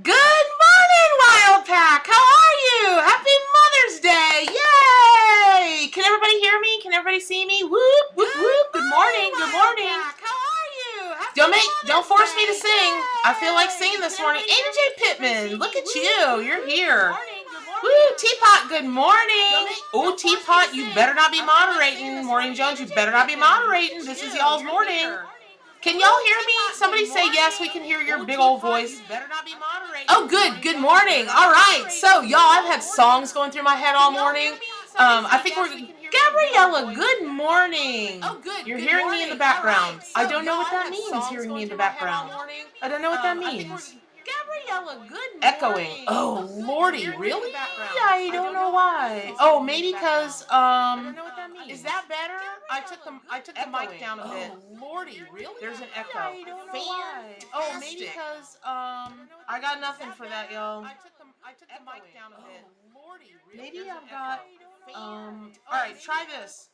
Good morning, Wild Pack. How are you? Happy Mother's Day. Yay! Can everybody hear me? Can everybody see me? Whoop, whoop, whoop. Good morning. Good morning. How are you? Don't force me to sing. I feel like singing this morning. AJ Pittman, look at you. You're here. Woo, Teapot, good morning. Oh, Teapot, you better not be moderating. Maureen Jones, you better not be moderating. This is y'all's morning. Can y'all hear me? Somebody say yes, we can hear your big old voice. Oh, good. Good morning. All right. So, y'all, I've had songs going through my head all morning. I think we're... Gabriella, good morning. Oh, good. You're hearing me in the background. I don't know what that means, hearing me in the background. I don't know what that means. Gabriella, good morning. Echoing. Oh, Lordy, really? I don't know why. Oh, maybe because, is that better? I took the mic down a bit. Oh, Lordy, really? There's an echo. I don't know why. Oh, maybe because, I got nothing for that, y'all. I took the mic down a bit. Oh, Lordy, really? Maybe I've got, alright, try this.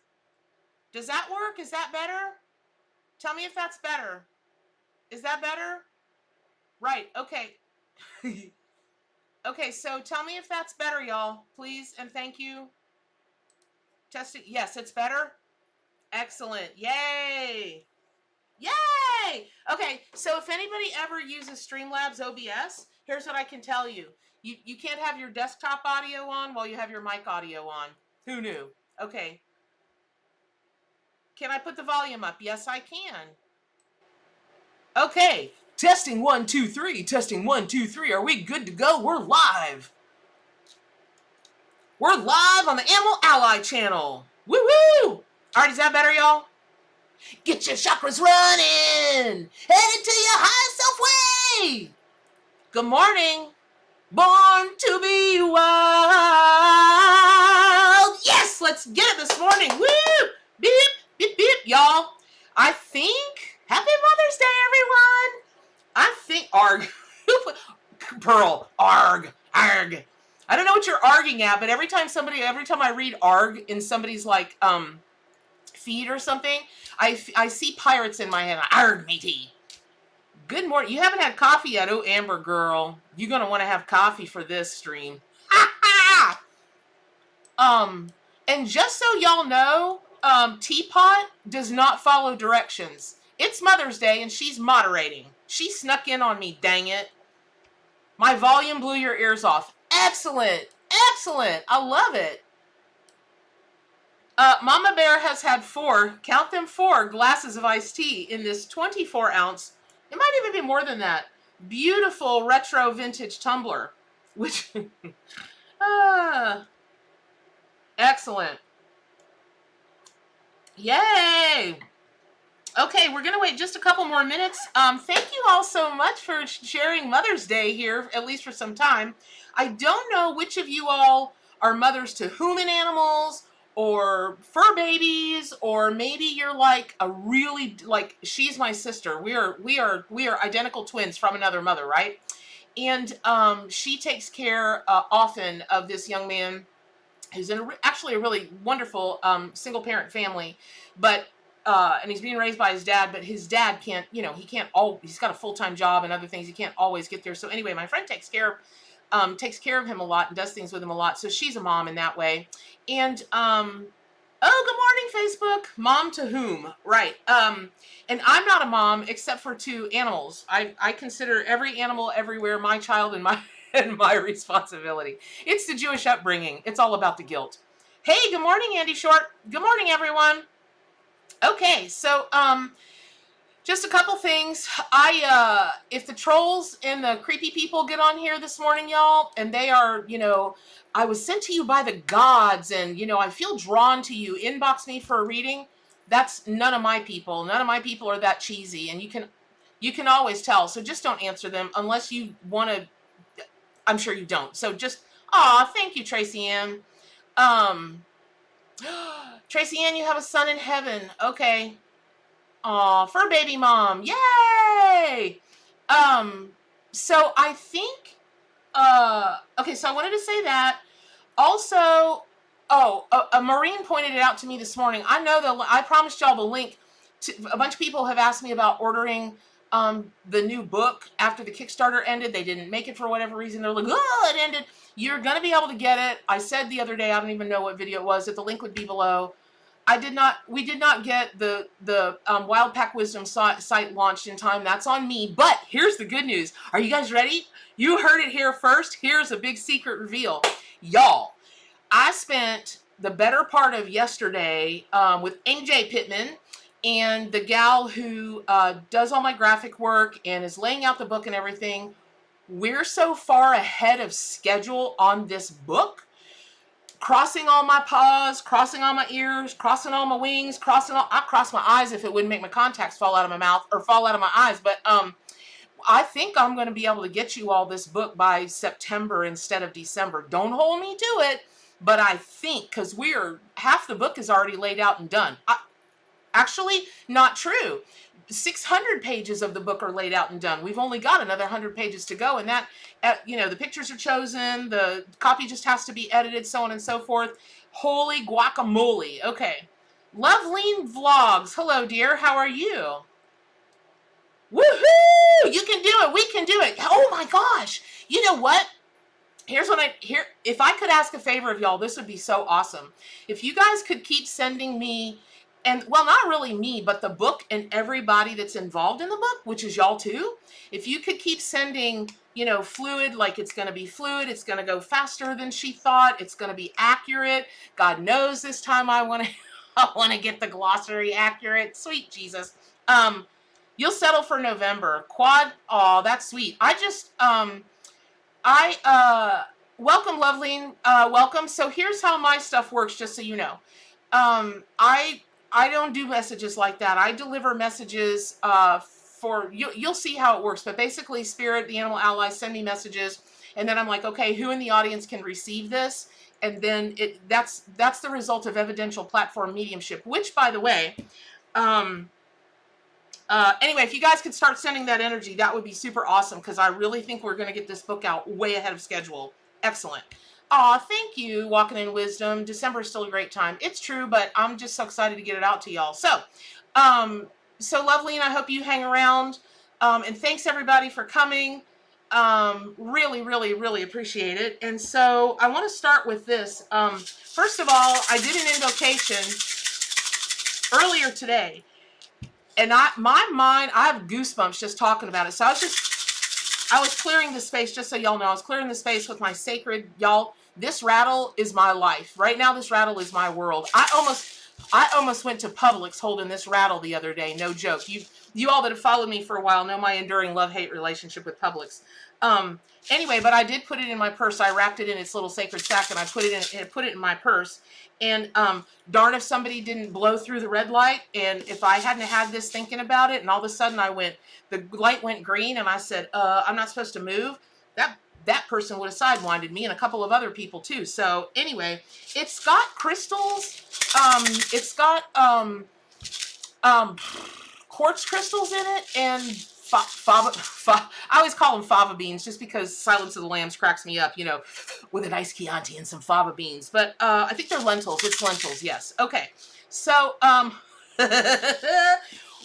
Does that work? Is that better? Tell me if that's better. Is that better? Right, okay. Okay, so tell me if that's better, y'all. Please and thank you. Test it. Yes, it's better. Excellent. Yay. Yay! Okay, so if anybody ever uses Streamlabs OBS, here's what I can tell you. You can't have your desktop audio on while you have your mic audio on. Who knew? Okay. Can I put the volume up? Yes, I can. Okay. Testing 1, 2, 3. Testing 1, 2, 3. Are we good to go? We're live. We're live on the Animal Ally channel. Woo-woo! All right, is that better, y'all? Get your chakras running. Headed to your high self way. Good morning. Born to be wild. Yes, let's get it this morning. Woo! Beep, beep, beep, y'all. I think, happy Mother's Day, everyone. I think, arg. Pearl, arg, arg. I don't know what you're arguing at, but every time I read arg in somebody's like, feed or something, I see pirates in my head. Arg, matey. Good morning. You haven't had coffee yet. Oh, Amber girl. You're going to want to have coffee for this stream. And just so y'all know, Teapot does not follow directions. It's Mother's Day and she's moderating. She snuck in on me, dang it. My volume blew your ears off. Excellent. Excellent. I love it. Mama Bear has had 4, count them 4 glasses of iced tea in this 24 ounce. It might even be more than that. Beautiful retro vintage tumbler. Which, excellent. Yay. Okay, we're going to wait just a couple more minutes. Thank you all so much for sharing Mother's Day here, at least for some time. I don't know which of you all are mothers to human animals or fur babies, or maybe you're like a really, like, she's my sister. We are identical twins from another mother, right? And she takes care often of this young man who's in actually a really wonderful single parent family, but and he's being raised by his dad, but his dad can't, he's got a full-time job and other things. He can't always get there. So anyway, my friend takes care of him a lot and does things with him a lot. So she's a mom in that way. And, oh, good morning, Facebook. Mom to whom? Right. And I'm not a mom except for 2 animals. I consider every animal everywhere my child and my responsibility. It's the Jewish upbringing. It's all about the guilt. Hey, good morning, Andy Short. Good morning, everyone. Okay, so, just a couple things. If the trolls and the creepy people get on here this morning, y'all, and they are, I was sent to you by the gods, and, I feel drawn to you, inbox me for a reading, that's none of my people. None of my people are that cheesy, and you can always tell, so just don't answer them unless you want to. I'm sure you don't. So just, thank you, Tracy Ann. Tracy Ann, you have a son in heaven. Okay. Aw, fur baby mom. Yay! So I think, okay, so I wanted to say that. Also, a Marine pointed it out to me this morning. I know I promised y'all the link. A bunch of people have asked me about ordering the new book after the Kickstarter ended. They didn't make it for whatever reason. They're like, oh, it ended. You're going to be able to get it. I said the other day, I don't even know what video it was, that the link would be below. We did not get the Wild Pack Wisdom site launched in time. That's on me. But here's the good news. Are you guys ready? You heard it here first. Here's a big secret reveal. Y'all, I spent the better part of yesterday with AJ Pittman and the gal who does all my graphic work and is laying out the book and everything. We're so far ahead of schedule on this book. Crossing all my paws, crossing all my ears, crossing all my wings, I'd cross my eyes if it wouldn't make my contacts fall out of my mouth or fall out of my eyes. But I think I'm going to be able to get you all this book by September instead of December. Don't hold me to it, but I think, because half the book is already laid out and done. Actually, not true. 600 pages of the book are laid out and done. We've only got another 100 pages to go, and that, the pictures are chosen, the copy just has to be edited, so on and so forth. Holy guacamole. Okay. Loveline Vlogs. Hello, dear. How are you? Woohoo! You can do it. We can do it. Oh my gosh. You know what? If I could ask a favor of y'all, this would be so awesome. If you guys could keep sending me, and well, not really me, but the book and everybody that's involved in the book, which is y'all too. If you could keep sending, fluid, like it's going to be fluid, it's going to go faster than she thought, it's going to be accurate. God knows this time I want to get the glossary accurate. Sweet Jesus. You'll settle for November. Quad. Oh, that's sweet. Welcome, Loveline. Welcome. So here's how my stuff works, just so you know. I don't do messages like that. I deliver messages you'll see how it works. But basically, Spirit, the animal allies, send me messages, and then I'm like, okay, who in the audience can receive this? And then that's the result of Evidential platform mediumship. Which, by the way, anyway, if you guys could start sending that energy, that would be super awesome, because I really think we're going to get this book out way ahead of schedule. Excellent. Aw, thank you, Walking in Wisdom. December is still a great time. It's true, but I'm just so excited to get it out to y'all. So lovely, and I hope you hang around. And thanks, everybody, for coming. Really, really, really appreciate it. And so I want to start with this. First of all, I did an invocation earlier today. And I have goosebumps just talking about it. So I was clearing the space, just so y'all know, I was clearing the space with my sacred, y'all, this rattle is my life. Right now, this rattle is my world. I almost went to Publix holding this rattle the other day. No joke. You all that have followed me for a while know my enduring love-hate relationship with Publix. Anyway, but I did put it in my purse. I wrapped it in its little sacred sack, and I put it in my purse. And darn if somebody didn't blow through the red light. And if I hadn't had this thinking about it, and all of a sudden the light went green, and I said, I'm not supposed to move. That person would have sidewinded me, and a couple of other people too. So anyway, it's got crystals. It's got quartz crystals in it, and I always call them fava beans, just because Silence of the Lambs cracks me up, with a nice Chianti and some fava beans. But I think they're lentils. It's lentils, yes. Okay. So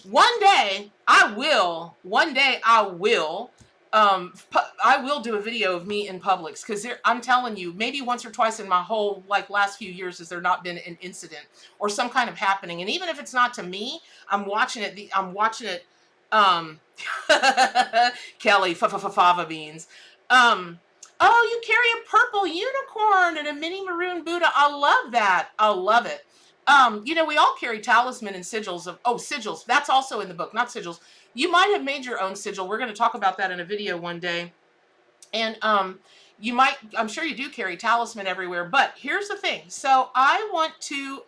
one day I will do a video of me in Publix, because I'm telling you, maybe once or twice in my whole last few years has there not been an incident or some kind of happening. And even if it's not to me, I'm watching it. Kelly, fava beans. Oh, you carry a purple unicorn and a mini maroon Buddha. I love that. I love it. We all carry talisman and sigils sigils. That's also in the book, not sigils. You might have made your own sigil. We're going to talk about that in a video one day. And I'm sure you do carry talisman everywhere, but here's the thing. So I want to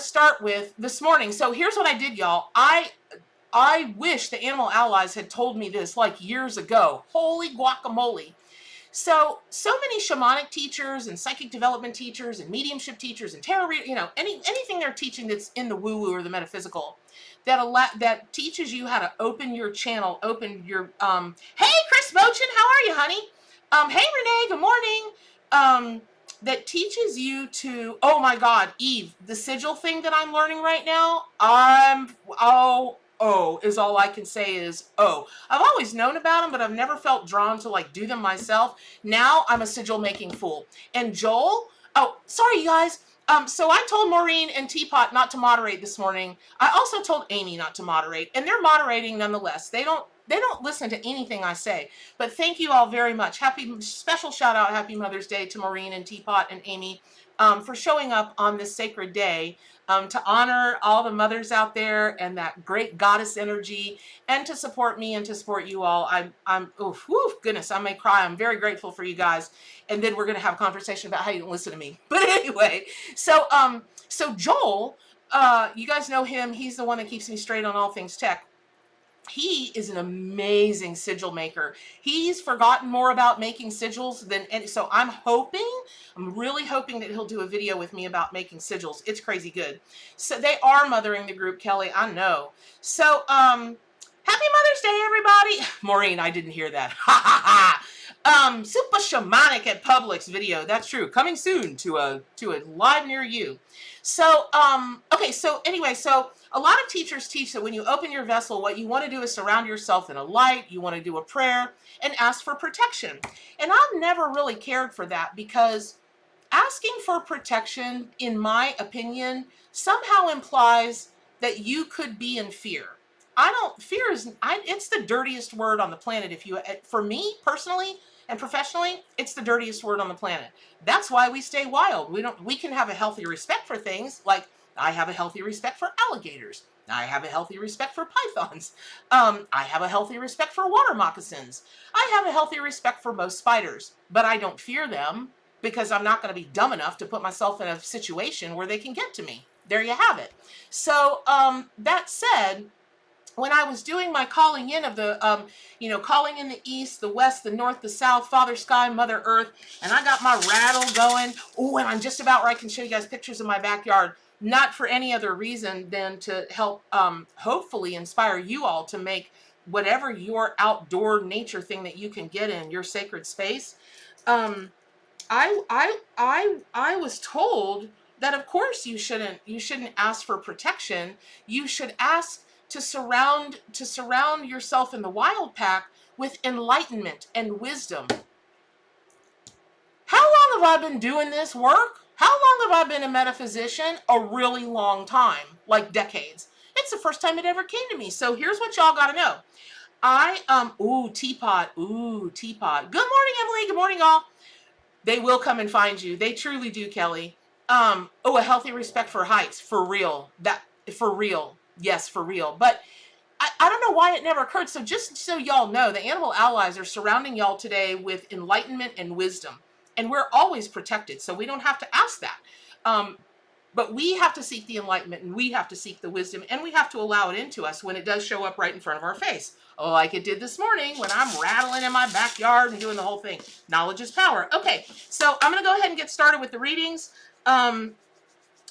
start with this morning. So here's what I did, y'all. I wish the animal allies had told me this years ago. Holy guacamole. So many shamanic teachers and psychic development teachers and mediumship teachers and tarot, anything they're teaching that's in the woo-woo or the metaphysical, that teaches you how to open your channel, hey, Chris Mochin, how are you, honey? Hey, Renee, good morning. That teaches you to, oh my God, Eve, the sigil thing that I'm learning right now, oh, is all I can say is, oh. I've always known about them, but I've never felt drawn to like do them myself. Now I'm a sigil making fool. And Joel, oh, sorry you guys. So I told Maureen and Teapot not to moderate this morning. I also told Amy not to moderate, and they're moderating nonetheless. They don't listen to anything I say. But thank you all very much. Special shout out, happy Mother's Day to Maureen and Teapot and Amy for showing up on this sacred day to honor all the mothers out there and that great goddess energy, and to support me and to support you all. Goodness, I may cry. I'm very grateful for you guys. And then we're going to have a conversation about how you don't listen to me. But anyway, so Joel, you guys know him. He's the one that keeps me straight on all things tech. He is an amazing sigil maker. He's forgotten more about making sigils than any, so I'm really hoping that he'll do a video with me about making sigils. It's crazy good. So they are mothering the group, Kelly, I know. So happy Mother's Day, everybody. Maureen, I didn't hear that. Ha ha ha. Super shamanic at Publix video. That's true. Coming soon to a live near you. So okay, so anyway, so a lot of teachers teach that when you open your vessel, what you want to do is surround yourself in a light, you want to do a prayer, and ask for protection. And I've never really cared for that, because asking for protection, in my opinion, somehow implies that you could be in fear. It's the dirtiest word on the planet. For me personally and professionally, it's the dirtiest word on the planet. That's why we stay wild. We can have a healthy respect for things, like I have a healthy respect for alligators. I have a healthy respect for pythons. I have a healthy respect for water moccasins. I have a healthy respect for most spiders, but I don't fear them, because I'm not going to be dumb enough to put myself in a situation where they can get to me. There you have it. So that said, when I was doing my calling in of the, calling in the east, the west, the north, the south, Father Sky, Mother Earth, and I got my rattle going. Oh, and I'm just about where I can show you guys pictures of my backyard, not for any other reason than to help, hopefully inspire you all to make whatever your outdoor nature thing that you can get in your sacred space. I was told that of course you shouldn't ask for protection. You should ask to surround yourself in the wild pack with enlightenment and wisdom. How long have I been doing this work? How long have I been a metaphysician? A really long time, like decades. It's the first time it ever came to me. So here's what y'all got to know. Teapot. Good morning, Emily. Good morning, all. They will come and find you. They truly do, Kelly. A healthy respect for heights. For real. For real. Yes, for real. But I don't know why it never occurred. So just so y'all know, the animal allies are surrounding y'all today with enlightenment and wisdom. And we're always protected, so we don't have to ask that. But we have to seek the enlightenment, and we have to seek the wisdom, and we have to allow it into us when it does show up right in front of our face. Like it did this morning when I'm rattling in my backyard and doing the whole thing. Knowledge is power. Okay, so I'm going to go ahead and get started with the readings. And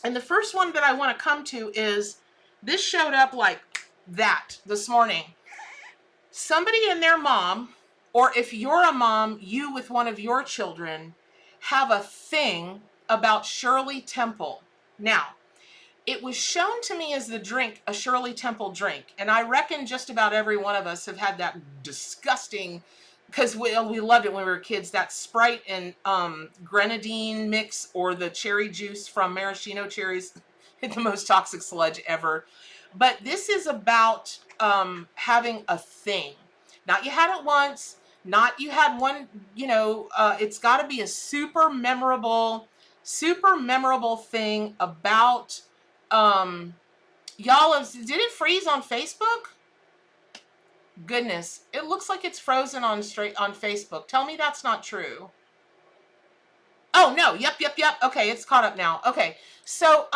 the first one that I want to come to is, this showed up like that this morning. Somebody and their mom, or if you're a mom, you with one of your children, have a thing about Shirley Temple. Now, it was shown to me as the drink, a Shirley Temple drink. And I reckon just about every one of us have had that disgusting, because we loved it when we were kids, that Sprite and grenadine mix, or the cherry juice from maraschino cherries. It's the most toxic sludge ever. But this is about having a thing. Not you had it once, not you had one, it's got to be a super memorable thing about, did it freeze on Facebook? Goodness, it looks like it's frozen on Facebook. Tell me that's not true. Oh no, yep. Okay, it's caught up now. Okay, so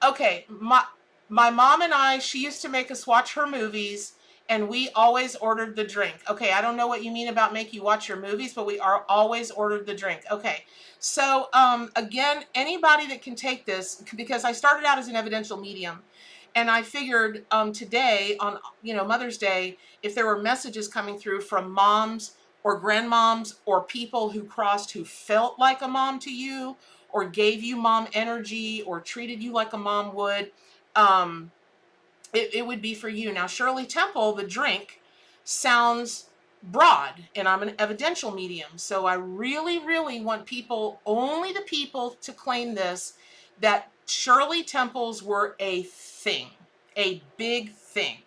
okay, my mom and I, she used to make us watch her movies, and we always ordered the drink. Okay, I don't know what you mean about make you watch your movies, but we are always ordered the drink. Okay, so again, anybody that can take this, because I started out as an evidential medium, and I figured today on Mother's Day, if there were messages coming through from moms or grandmoms or people who felt like a mom to you, or gave you mom energy, or treated you like a mom would, it would be for you. Now, Shirley Temple, the drink, sounds broad, and I'm an evidential medium. So I really, really want people, only the people, to claim this, that Shirley Temples were a thing, a big thing.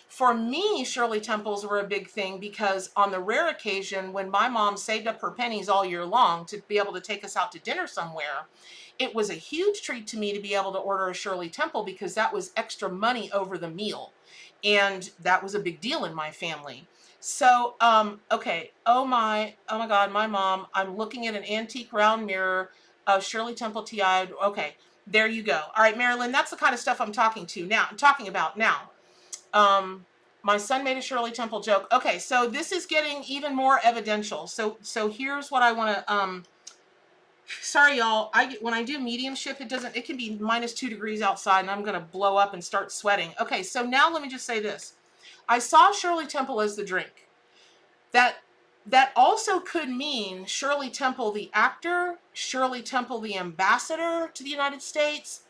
For me, Shirley Temples were a big thing because on the rare occasion when my mom saved up her pennies all year long to be able to take us out to dinner somewhere, it was a huge treat to me to be able to order a Shirley Temple because that was extra money over the meal. And that was a big deal in my family. So, okay. Oh my God, my mom, I'm looking at an antique round mirror of Shirley Temple TI. Okay, there you go. All right, Marilyn, that's the kind of stuff I'm talking about now. My son made a Shirley Temple joke. Okay, so this is getting even more evidential. So here's what I want to, sorry y'all, when I do mediumship, it can be -2 degrees outside and I'm going to blow up and start sweating. Okay, so now let me just say this. I saw Shirley Temple as the drink. That also could mean Shirley Temple the actor, Shirley Temple the ambassador to the United States,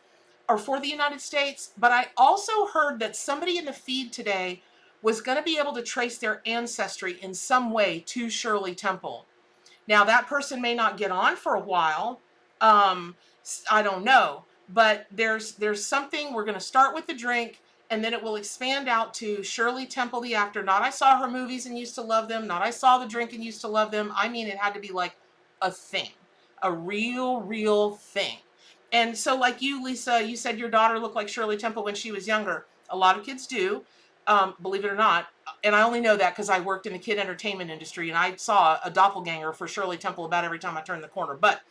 or for the United States, but I also heard that somebody in the feed today was going to be able to trace their ancestry in some way to Shirley Temple. Now, that person may not get on for a while. I don't know, but there's something. We're going to start with the drink, and then it will expand out to Shirley Temple, the actor. Not I saw her movies and used to love them. Not I saw the drink and used to love them. I mean, it had to be like a thing, a real thing. And so like you, Lisa, you said your daughter looked like Shirley Temple when she was younger. A lot of kids do, believe it or not. And I only know that because I worked in the kid entertainment industry and I saw a doppelganger for Shirley Temple about every time I turned the corner. But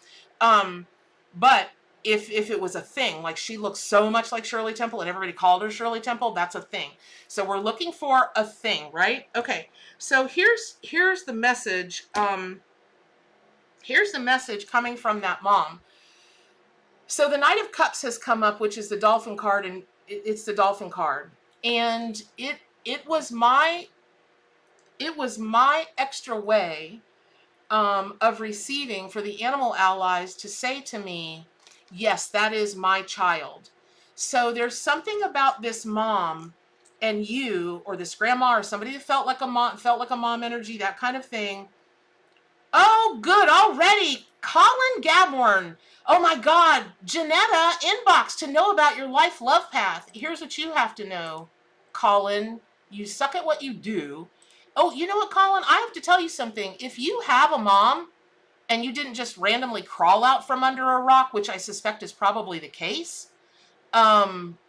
if it was a thing, like she looks so much like Shirley Temple and everybody called her Shirley Temple, that's a thing. So we're looking for a thing, right? Okay. So here's the message. Here's the message coming from that mom. So the Knight of Cups has come up, which is the Dolphin card, and it's the Dolphin card. And it was my extra way of receiving for the animal allies to say to me, yes, that is my child. So there's something about this mom and you, or this grandma, or somebody that felt like a mom energy, that kind of thing. Oh, good, already. Colin Gaborn. Oh my God. Janetta, inbox to know about your life love path. Here's what you have to know, Colin. You suck at what you do. Oh, you know what, Colin? I have to tell you something. If you have a mom and you didn't just randomly crawl out from under a rock, which I suspect is probably the case,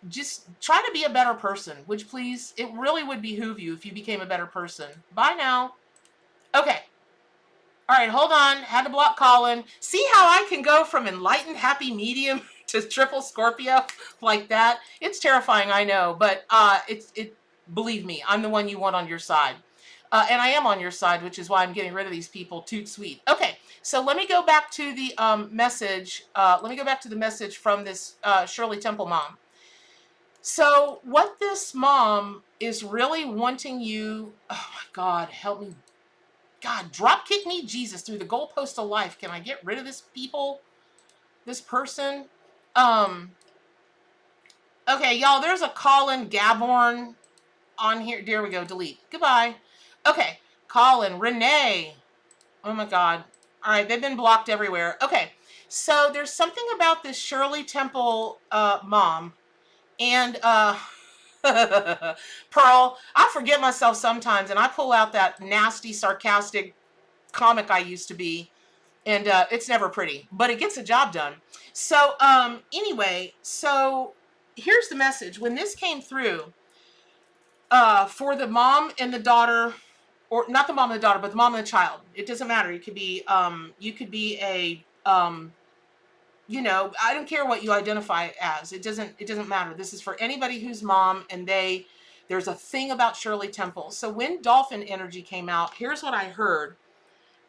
just try to be a better person, would you please? It really would behoove you if you became a better person. Bye now. Okay. All right, hold on. Had to block Colin. See how I can go from enlightened, happy medium to triple Scorpio like that? It's terrifying, I know, but believe me, I'm the one you want on your side. And I am on your side, which is why I'm getting rid of these people. Toot sweet. Okay, so let me go back to the message. Let me go back to the message from this Shirley Temple mom. So what this mom is really wanting you, oh my God, help me. God, drop kick me, Jesus, through the goalpost of life. Can I get rid of this person? Okay, y'all, there's a Colin Gaborn on here. There we go, delete. Goodbye. Okay, Colin, Renee. Oh my God. All right, they've been blocked everywhere. Okay, so there's something about this Shirley Temple mom. And Pearl, I forget myself sometimes and I pull out that nasty, sarcastic comic I used to be, and it's never pretty, but it gets the job done. So anyway, so here's the message. When this came through, for the mom and the daughter, or not the mom and the daughter, but the mom and the child, it doesn't matter. You could be a you know, I don't care what you identify as. It doesn't matter. This is for anybody who's mom and there's a thing about Shirley Temple. So when Dolphin energy came out, here's what I heard.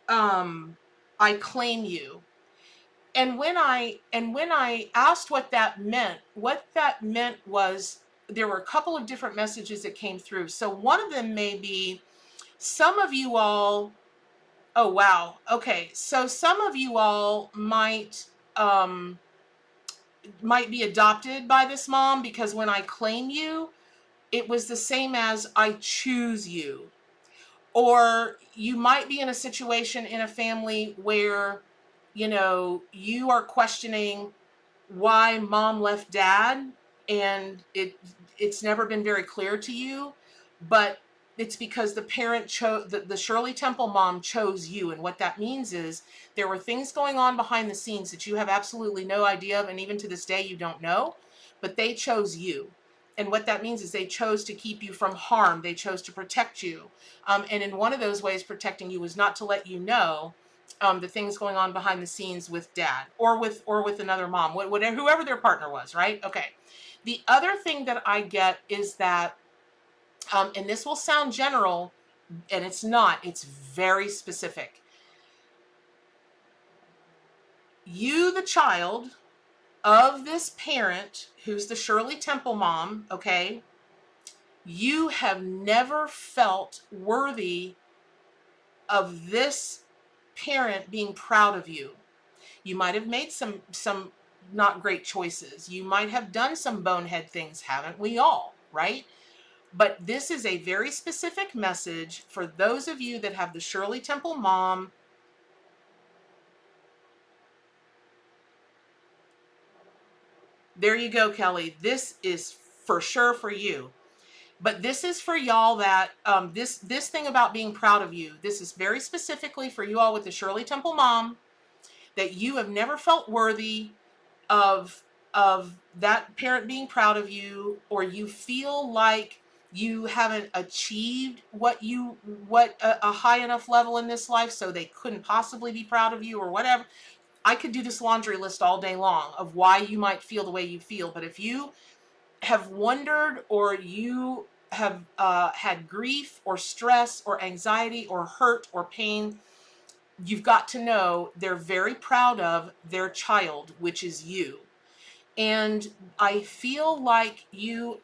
I claim you. And when I asked what that meant was there were a couple of different messages that came through. So one of them may be some of you all, oh wow. Okay. So some of you all might might be adopted by this mom, because when I claim you, it was the same as I choose you. Or you might be in a situation in a family where, you know, you are questioning why mom left dad, and it's never been very clear to you, but it's because the parent chose, the Shirley Temple mom chose you. And what that means is there were things going on behind the scenes that you have absolutely no idea of, and even to this day you don't know, but they chose you. And what that means is they chose to keep you from harm. They chose to protect you. And in one of those ways, protecting you was not to let you know the things going on behind the scenes with dad, or with another mom, whatever, whoever their partner was, right? Okay. The other thing that I get is that, and this will sound general, and it's not, it's very specific. You, the child of this parent who's the Shirley Temple mom, okay, you have never felt worthy of this parent being proud of you. You might have made some not great choices. You might have done some bonehead things, haven't we all, right? But this is a very specific message for those of you that have the Shirley Temple mom. There you go, Kelly. This is for sure for you. But this is for y'all that, this thing about being proud of you, this is very specifically for you all with the Shirley Temple mom, that you have never felt worthy of that parent being proud of you, or you feel like you haven't achieved what a high enough level in this life, so they couldn't possibly be proud of you, or whatever. I could do this laundry list all day long of why you might feel the way you feel. But if you have wondered, or you have had grief or stress or anxiety or hurt or pain, you've got to know they're very proud of their child, which is you. And I feel like you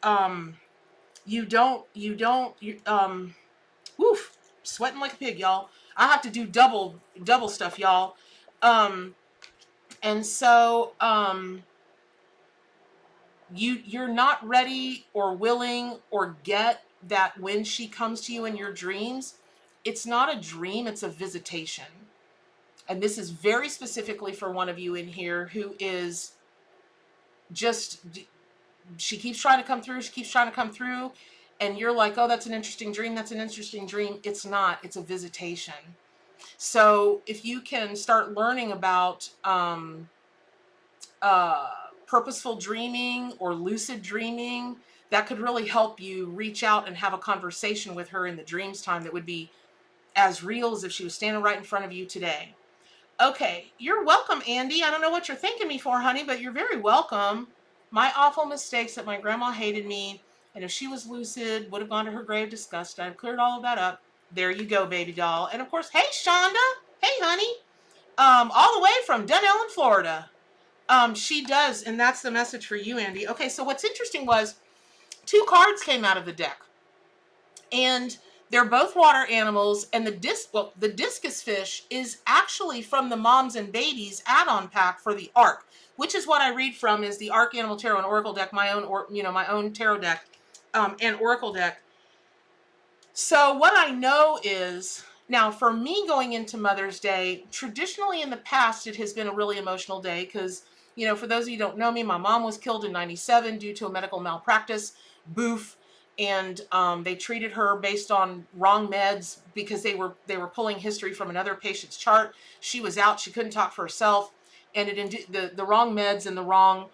woof, sweating like a pig, y'all. I have to do double stuff, y'all. And so you're not ready or willing or get that when she comes to you in your dreams, it's not a dream, it's a visitation. And this is very specifically for one of you in here who is just, she keeps trying to come through, and you're like, oh, that's an interesting dream. It's not, it's a visitation. So if you can start learning about purposeful dreaming or lucid dreaming, that could really help you reach out and have a conversation with her in the dreams time that would be as real as if she was standing right in front of you today. Okay, you're welcome, Andy. I don't know what you're thanking me for, honey, but you're very welcome. My awful mistakes that my grandma hated me, and if she was lucid, would have gone to her grave disgusted. I've cleared all of that up. There you go, baby doll. And of course, hey, Shonda. Hey, honey. All the way from Dunellen, Florida. She does, and that's the message for you, Andy. Okay, so what's interesting was 2 cards came out of the deck, and they're both water animals, and the discus fish is actually from the Moms and Babies add-on pack for the Ark, which is what I read from, is the Ark Animal Tarot and Oracle deck, my own tarot deck, and Oracle deck. So what I know is, now for me going into Mother's Day, traditionally in the past, it has been a really emotional day because, for those of you who don't know me, my mom was killed in 97 due to a medical malpractice, boof. And they treated her based on wrong meds because they were pulling history from another patient's chart. She was out, she couldn't talk for herself, and the wrong meds and the wrong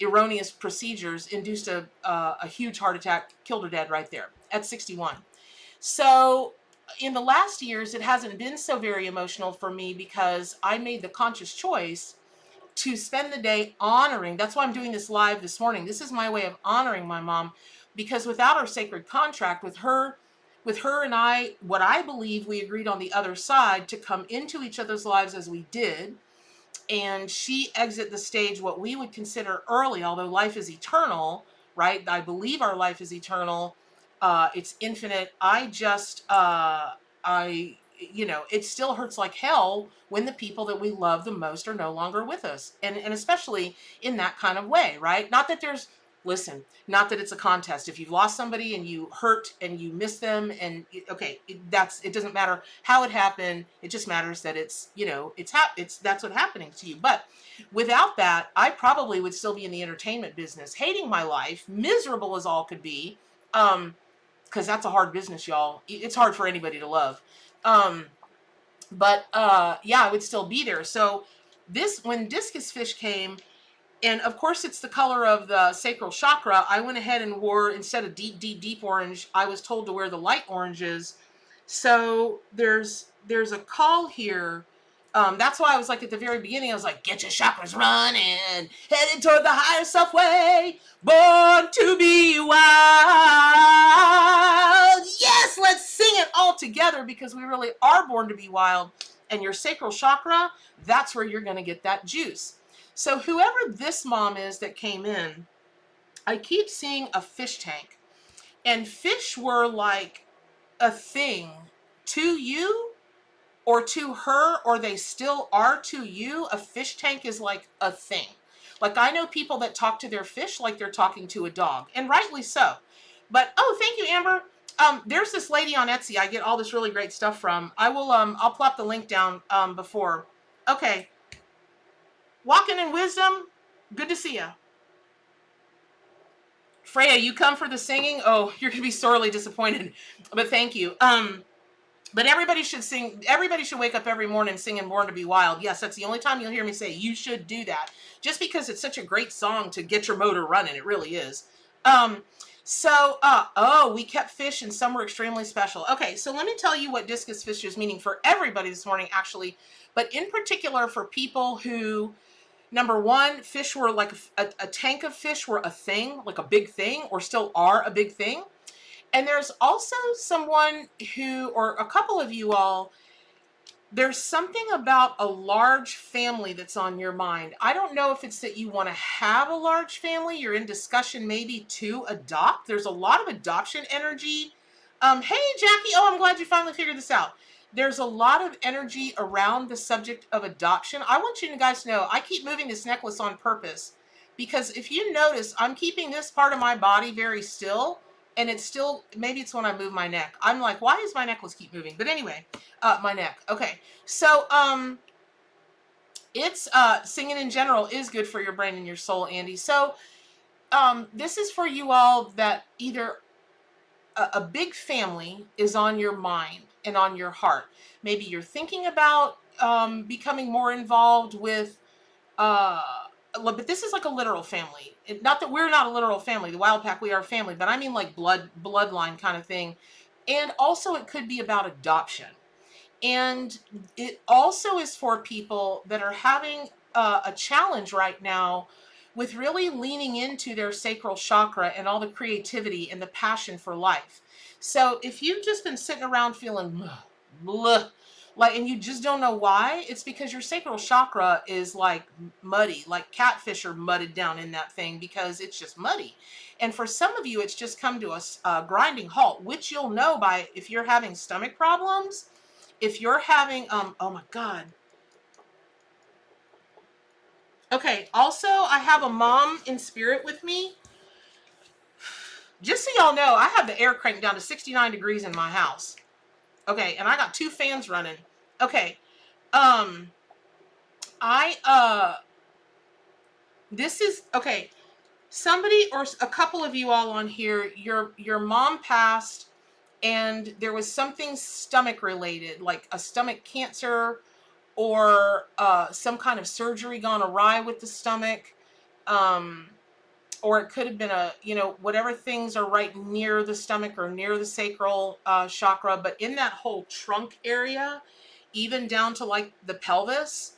erroneous procedures induced a huge heart attack, killed her dead right there at 61. So in the last years, it hasn't been so very emotional for me because I made the conscious choice to spend the day honoring. That's why I'm doing this live this morning. This is my way of honoring my mom, because without our sacred contract with her and I, what I believe we agreed on the other side to come into each other's lives as we did, and she exit the stage what we would consider early, although life is eternal, right? I believe our life is eternal. It's infinite. I you know, it still hurts like hell when the people that we love the most are no longer with us. And especially in that kind of way, right? Not that there's, listen, not that it's a contest. If you've lost somebody and you hurt and you miss them, and okay, it doesn't matter how it happened. It just matters that it's, you know, that's what's happening to you. But without that, I probably would still be in the entertainment business, hating my life, miserable as all could be. Because that's a hard business, y'all. It's hard for anybody to love. Yeah, I would still be there. So when discus fish came, and of course it's the color of the sacral chakra, I went ahead and wore, instead of deep orange, I was told to wear the light oranges. So there's a call here. That's why I was like, at the very beginning, I was like, get your chakras running, headed toward the higher self way, born to be wild. Yes, let's sing it all together, because we really are born to be wild. And your sacral chakra, that's where you're going to get that juice. So whoever this mom is that came in, I keep seeing a fish tank. And fish were like a thing to you or to her, or they still are to you. A fish tank is like a thing. Like, I know people that talk to their fish like they're talking to a dog, and rightly so. But, oh, thank you, Amber. There's this lady on Etsy I get all this really great stuff from. I'll plop the link down before. Okay. Walking in Wisdom, good to see you. Freya, you come for the singing? Oh, you're going to be sorely disappointed. But thank you. But everybody should sing. Everybody should wake up every morning singing Born to be Wild. Yes, that's the only time you'll hear me say you should do that. Just because it's such a great song to get your motor running. It really is. We kept fish and some were extremely special. Okay, so let me tell you what discus fish is meaning for everybody this morning, actually. But in particular for people who, number one, fish were like a tank of fish were a thing, like a big thing, or still are a big thing. And there's also someone who, or a couple of you all, there's something about a large family that's on your mind. I don't know if it's that you want to have a large family. You're in discussion maybe to adopt. There's a lot of adoption energy. Hey, Jackie. Oh, I'm glad you finally figured this out. There's a lot of energy around the subject of adoption. I want you guys to know I keep moving this necklace on purpose, because if you notice, I'm keeping this part of my body very still. And it's still, maybe it's when I move my neck. I'm like, why does my necklace keep moving? But anyway, my neck. Okay. So, it's, singing in general is good for your brain and your soul, Andy. So, this is for you all that either a big family is on your mind and on your heart. Maybe you're thinking about, becoming more involved with, but this is like a literal family. Not that we're not a literal family. The Wild Pack, we are family, but I mean like bloodline kind of thing. And also it could be about adoption. And it also is for people that are having a challenge right now with really leaning into their sacral chakra and all the creativity and the passion for life. So if you've just been sitting around feeling blah, like, and you just don't know why, it's because your sacral chakra is like muddy, like catfish are mudded down in that thing because it's just muddy. And for some of you, it's just come to a grinding halt, which you'll know by if you're having stomach problems, if you're having, oh my God. Okay, also, I have a mom in spirit with me. Just so y'all know, I have the air cranked down to 69 degrees in my house. Okay, and I got 2 fans running. Okay, this is, okay, somebody or a couple of you all on here, your mom passed and there was something stomach related, like a stomach cancer or some kind of surgery gone awry with the stomach. Or it could have been whatever things are right near the stomach or near the sacral chakra, but in that whole trunk area, even down to like the pelvis,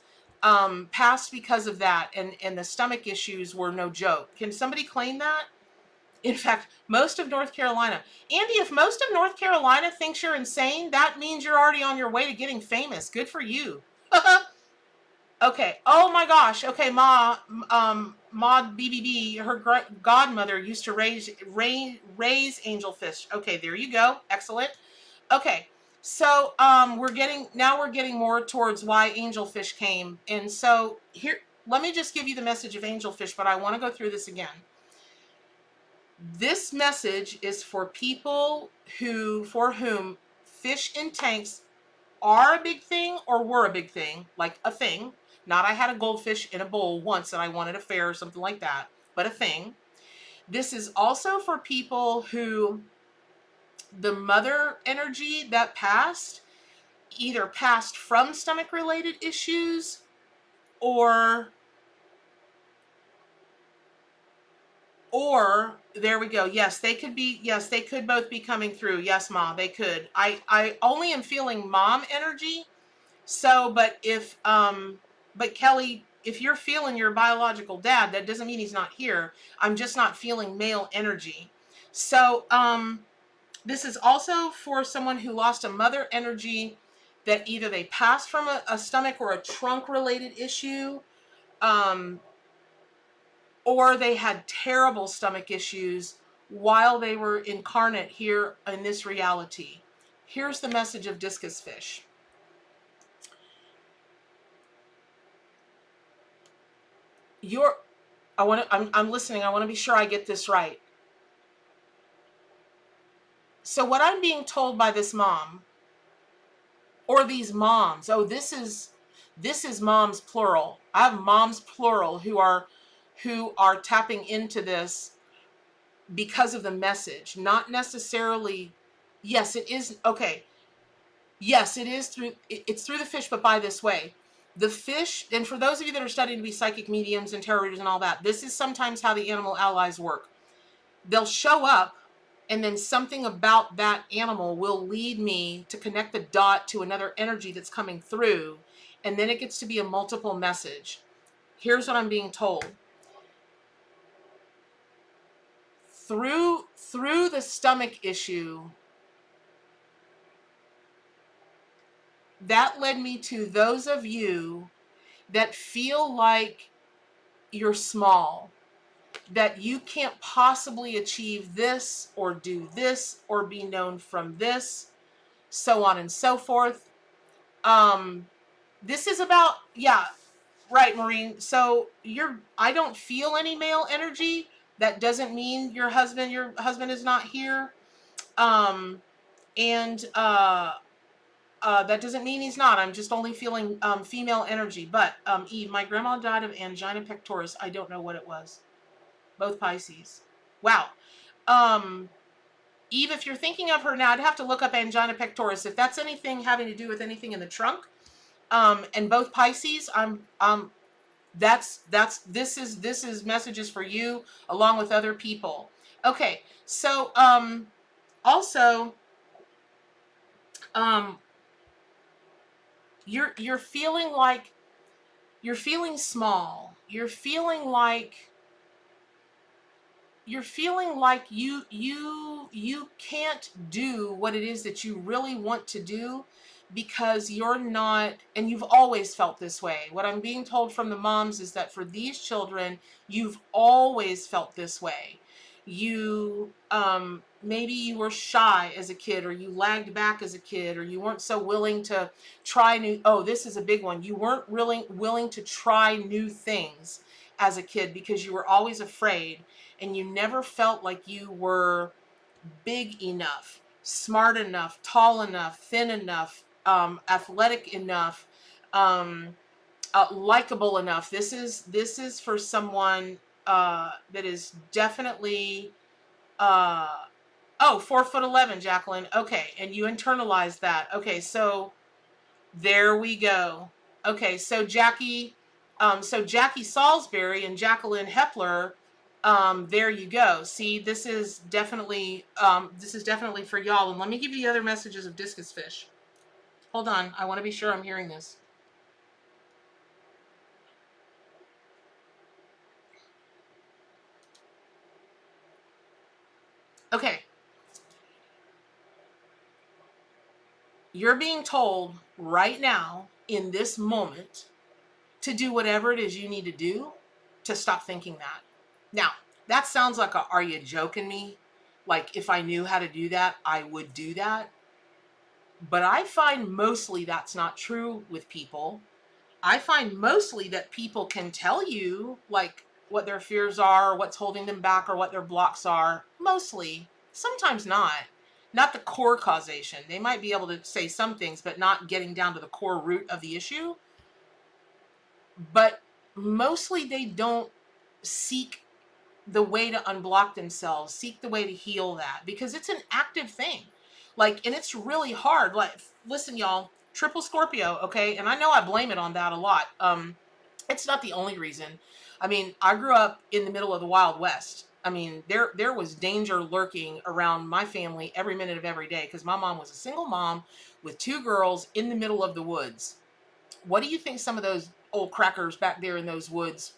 passed because of that. And the stomach issues were no joke. Can somebody claim that? In fact, most of North Carolina. Andy, if most of North Carolina thinks you're insane, that means you're already on your way to getting famous. Good for you. Okay. Oh my gosh. Okay, Maud BBB, her godmother used to raise angelfish. Okay, there you go. Excellent. Okay. So we're getting more towards why angelfish came. And so here, let me just give you the message of angelfish, but I want to go through this again. This message is for people for whom fish in tanks are a big thing or were a big thing, like a thing. Not I had a goldfish in a bowl once and I wanted a fair or something like that, but a thing. This is also for people who the mother energy that passed either passed from stomach related issues or there we go. Yes, they could both be coming through. Yes, mom, they could. I only am feeling mom energy. So, but Kelly, if you're feeling your biological dad, that doesn't mean he's not here. I'm just not feeling male energy. So, this is also for someone who lost a mother energy that either they passed from a stomach or a trunk related issue, or they had terrible stomach issues while they were incarnate here in this reality. Here's the message of discus fish. I'm listening. I want to be sure I get this right. So what I'm being told by this mom or these moms, oh, this is moms plural. I have moms plural who are tapping into this because of the message, not necessarily. Yes, it is. Okay. Yes, it is it's through the fish, but by this way. The fish, and for those of you that are studying to be psychic mediums and tarot readers and all that, this is sometimes how the animal allies work. They'll show up, and then something about that animal will lead me to connect the dot to another energy that's coming through, and then it gets to be a multiple message. Here's what I'm being told. Through the stomach issue, that led me to those of you that feel like you're small, that you can't possibly achieve this or do this or be known from this, so on and so forth. This is about, yeah, right, Maureen. So I don't feel any male energy. That doesn't mean your husband is not here. And that doesn't mean he's not. I'm just only feeling female energy. But Eve, my grandma died of angina pectoris. I don't know what it was. Both Pisces. Wow. Eve, if you're thinking of her now, I'd have to look up angina pectoris. If that's anything having to do with anything in the trunk, and both Pisces, this is messages for you along with other people. Okay, so also you're feeling like you're feeling small. You're feeling like you can't do what it is that you really want to do because you're not, and you've always felt this way. What I'm being told from the moms is that for these children, you've always felt this way. You maybe you were shy as a kid, or you lagged back as a kid, or you weren't so willing to try new, oh, this is a big one. You weren't really willing to try new things as a kid because you were always afraid, and you never felt like you were big enough, smart enough, tall enough, thin enough, athletic enough, likable enough. This is for someone that is definitely 4'11", Jacqueline. Okay, and you internalize that. Okay, so there we go. Okay, so Jackie Salisbury and Jacqueline Hepler. There you go. See, this is definitely for y'all. And let me give you the other messages of discus fish. Hold on, I want to be sure I'm hearing this. Okay. You're being told right now, in this moment, to do whatever it is you need to do to stop thinking that. Now, that sounds like are you joking me? Like, if I knew how to do that, I would do that. But I find mostly that's not true with people. I find mostly that people can tell you like what their fears are, what's holding them back, or what their blocks are. Mostly. Sometimes not. Not the core causation. They might be able to say some things, but not getting down to the core root of the issue. But mostly they don't seek the way to unblock themselves, seek the way to heal that, because it's an active thing. Like, and it's really hard. Like, listen, y'all, triple Scorpio, okay? And I know I blame it on that a lot. It's not the only reason. I mean, I grew up in the middle of the Wild West. I mean, there was danger lurking around my family every minute of every day, because my mom was a single mom with two girls in the middle of the woods. What do you think some of those old crackers back there in those woods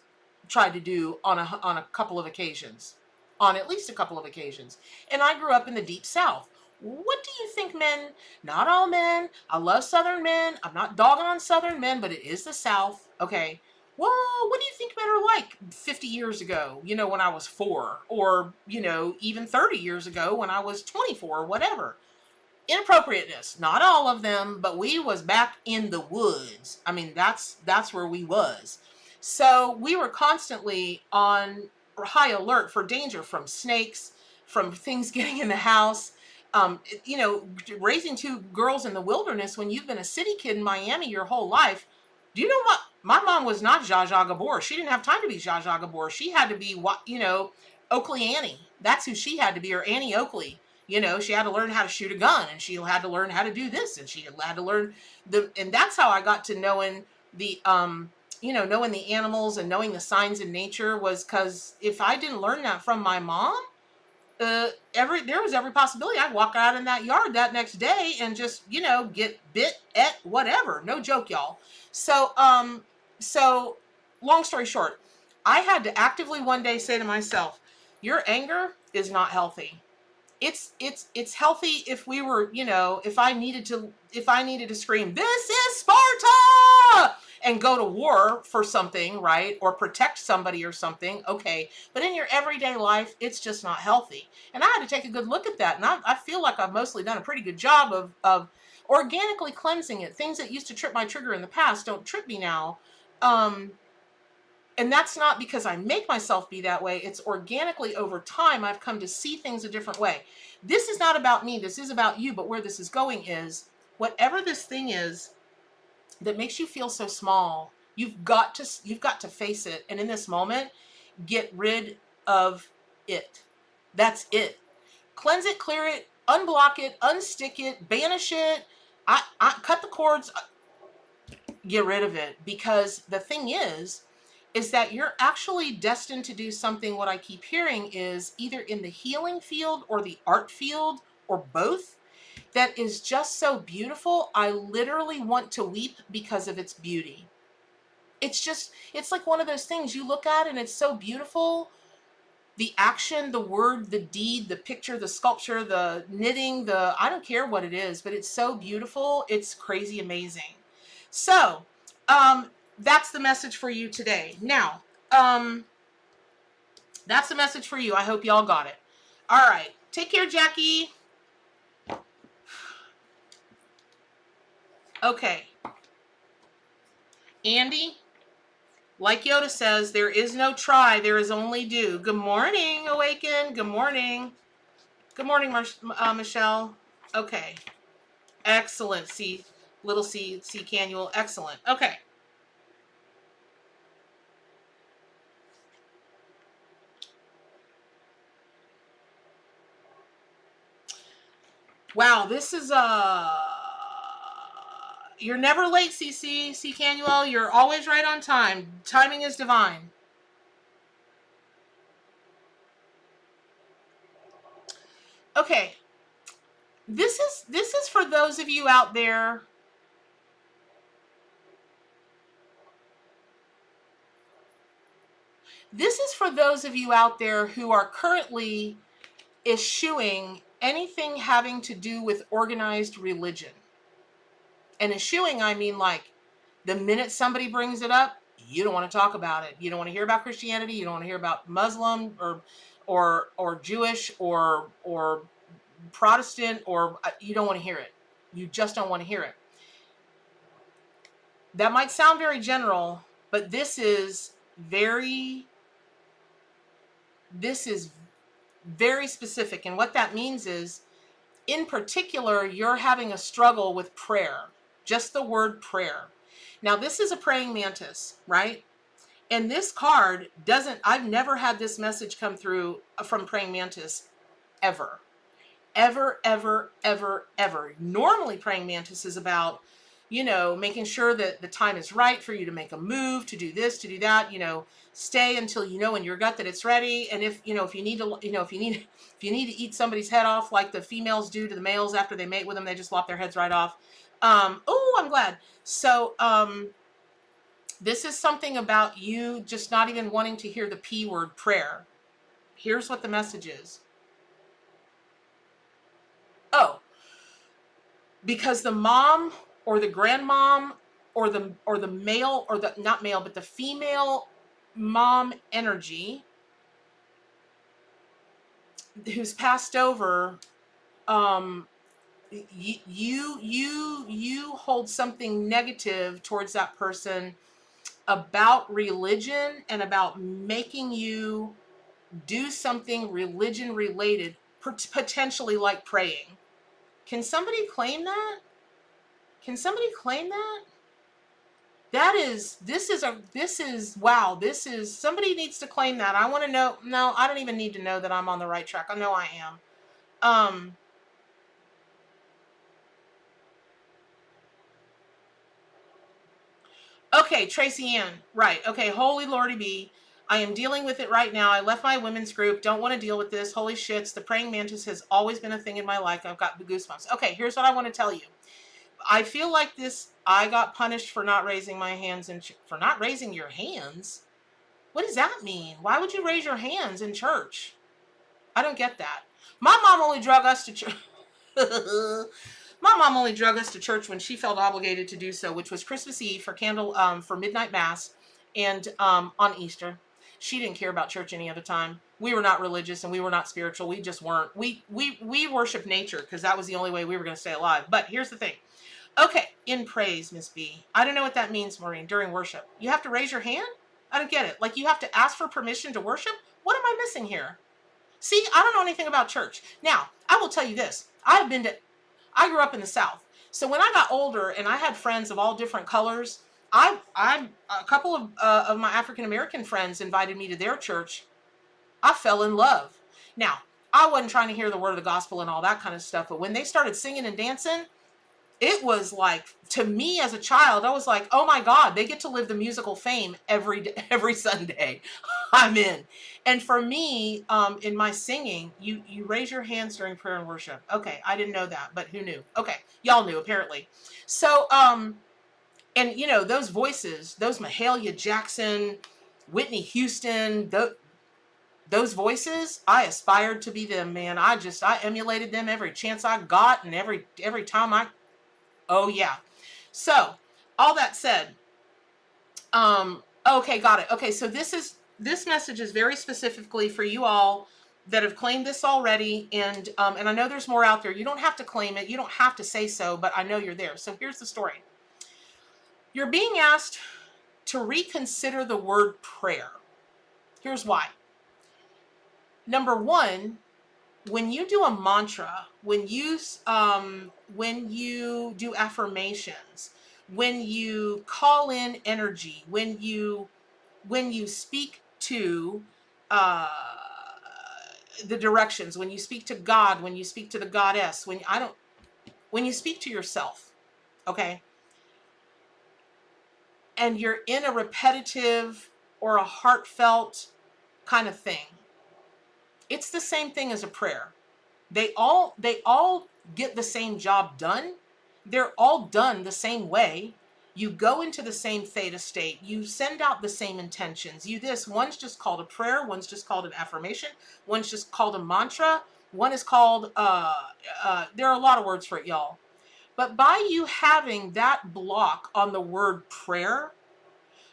tried to do on a couple of occasions? On at least a couple of occasions. And I grew up in the deep South. What do you think men, not all men, I love Southern men, I'm not dogging on Southern men, but it is the South, okay? Well, what do you think men are like 50 years ago, you know, when I was 4, or, you know, even 30 years ago when I was 24, or whatever? Inappropriateness, not all of them, but we was back in the woods. I mean, that's where we was. So we were constantly on high alert for danger from snakes, from things getting in the house. You know, raising two girls in the wilderness when you've been a city kid in Miami your whole life. Do you know what? My mom was not Zsa Zsa Gabor. She didn't have time to be Zsa Zsa Gabor. She had to be, you know, Oakley Annie. That's who she had to be, or Annie Oakley. You know, she had to learn how to shoot a gun, and she had to learn how to do this, and she had to learn and that's how I got to knowing the, you know, knowing the animals and knowing the signs in nature, was because if I didn't learn that from my mom, there was every possibility I'd walk out in that yard that next day and just, you know, get bit at whatever. No joke, y'all. So long story short, I had to actively one day say to myself, your anger is not healthy. It's healthy if we were, you know, if I needed to scream, this is Sparta, and go to war for something, right? Or protect somebody or something. Okay. But in your everyday life, it's just not healthy. And I had to take a good look at that. And I feel like I've mostly done a pretty good job of organically cleansing it. Things that used to trip my trigger in the past don't trip me now. And that's not because I make myself be that way. It's organically over time, I've come to see things a different way. This is not about me. This is about you. But where this is going is, whatever this thing is that makes you feel so small, you've got to face it. And in this moment, get rid of it. That's it. Cleanse it, clear it, unblock it, unstick it, banish it. I cut the cords, get rid of it. Because the thing is that you're actually destined to do something. What I keep hearing is either in the healing field or the art field, or both, that is just so beautiful. I literally want to weep because of its beauty. It's like one of those things you look at and it's so beautiful. The action, the word, the deed, the picture, the sculpture, the knitting, I don't care what it is, but it's so beautiful. It's crazy amazing. So, that's the message for you today. Now, that's the message for you. I hope y'all got it. All right. Take care, Jackie. Okay. Andy, like Yoda says, there is no try, there is only do. Good morning, Awaken. Good morning. Good morning, Michelle. Okay. Excellent. Little C Canuel. Excellent. Okay. Wow, this is you're never late, C Canuel. You're always right on time. Timing is divine. Okay. This is for those of you out there who are currently eschewing anything having to do with organized religion. And eschewing, I mean, like, the minute somebody brings it up, you don't want to talk about it. You don't want to hear about Christianity. You don't want to hear about Muslim or Jewish or Protestant, or you don't want to hear it. You just don't want to hear it. That might sound very general, but this is very specific. And what that means is, in particular, you're having a struggle with prayer. Just the word prayer. Now, this is a praying mantis, right? And this card doesn't, I've never had this message come through from praying mantis ever. Ever, ever, ever, ever. Normally, praying mantis is about, you know, making sure that the time is right for you to make a move, to do this, to do that, you know, stay until you know in your gut that it's ready. And if, you know, if you need to, you know, if you need to eat somebody's head off like the females do to the males after they mate with them, they just lop their heads right off. Oh, I'm glad. So, this is something about you just not even wanting to hear the P word, prayer. Here's what the message is. Oh, because the mom or the grandmom or the male, or the, not male, but the female mom energy who's passed over, you hold something negative towards that person about religion and about making you do something religion related, potentially like praying. Can somebody claim that? Can somebody claim that? This is, wow, this is, somebody needs to claim that. I want to know. No, I don't even need to know that I'm on the right track. I know I am. Okay, Tracy Ann, right. Okay, holy lordy be. I am dealing with it right now. I left my women's group. Don't want to deal with this. Holy shits. The praying mantis has always been a thing in my life. I've got the goosebumps. Okay, here's what I want to tell you. I feel like I got punished for not raising my hands for not raising your hands. What does that mean? Why would you raise your hands in church? I don't get that. My mom only drug us to church. My mom only drug us to church when she felt obligated to do so, which was Christmas Eve for midnight mass, and on Easter. She didn't care about church any other time. We were not religious and we were not spiritual. We just weren't. We worship nature because that was the only way we were going to stay alive. But here's the thing. Okay, in praise, Miss B. I don't know what that means, Maureen, during worship. You have to raise your hand? I don't get it. Like, you have to ask for permission to worship? What am I missing here? See, I don't know anything about church. Now, I will tell you this. I grew up in the South. So when I got older and I had friends of all different colors, a couple of my African American friends invited me to their church. I fell in love. Now, I wasn't trying to hear the word of the gospel and all that kind of stuff, but when they started singing and dancing, it was like, to me as a child, I was like, oh my God, they get to live the musical fame every Sunday. I'm in. And for me, in my singing, you raise your hands during prayer and worship. Okay, I didn't know that, but who knew? Okay, y'all knew apparently. So, and you know, those voices, those Mahalia Jackson, Whitney Houston, those voices, I aspired to be them, man. I emulated them every chance I got, and every time oh yeah. So, all that said, okay, got it. Okay, so this message is very specifically for you all that have claimed this already, and I know there's more out there. You don't have to claim it. You don't have to say so, but I know you're there. So here's the story. You're being asked to reconsider the word prayer. Here's why. Number one, when you do a mantra, when you do affirmations, when you call in energy, when you speak to the directions, when you speak to God, when you speak to the goddess, when you speak to yourself, okay, and you're in a repetitive or a heartfelt kind of thing, it's the same thing as a prayer. They all get the same job done. They're all done the same way. You go into the same theta state. You send out the same intentions. One's just called a prayer. One's just called an affirmation. One's just called a mantra. One is called, there are a lot of words for it, y'all. But by you having that block on the word prayer,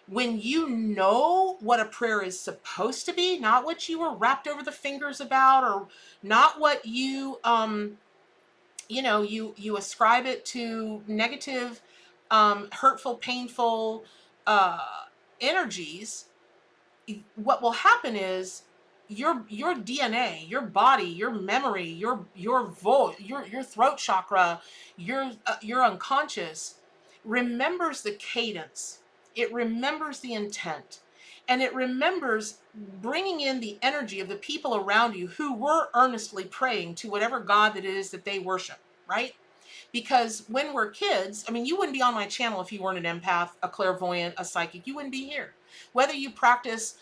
when you know what a prayer is supposed to be, not what you were wrapped over the fingers about, or not what you you ascribe it to negative, hurtful, painful uh, energies, what will happen is your DNA, your body, your memory, your voice, your throat chakra, your unconscious remembers the cadence. It remembers the intent, and it remembers bringing in the energy of the people around you who were earnestly praying to whatever God that it is that they worship, right? Because when we're kids, I mean, you wouldn't be on my channel if you weren't an empath, a clairvoyant, a psychic. You wouldn't be here. Whether you practice,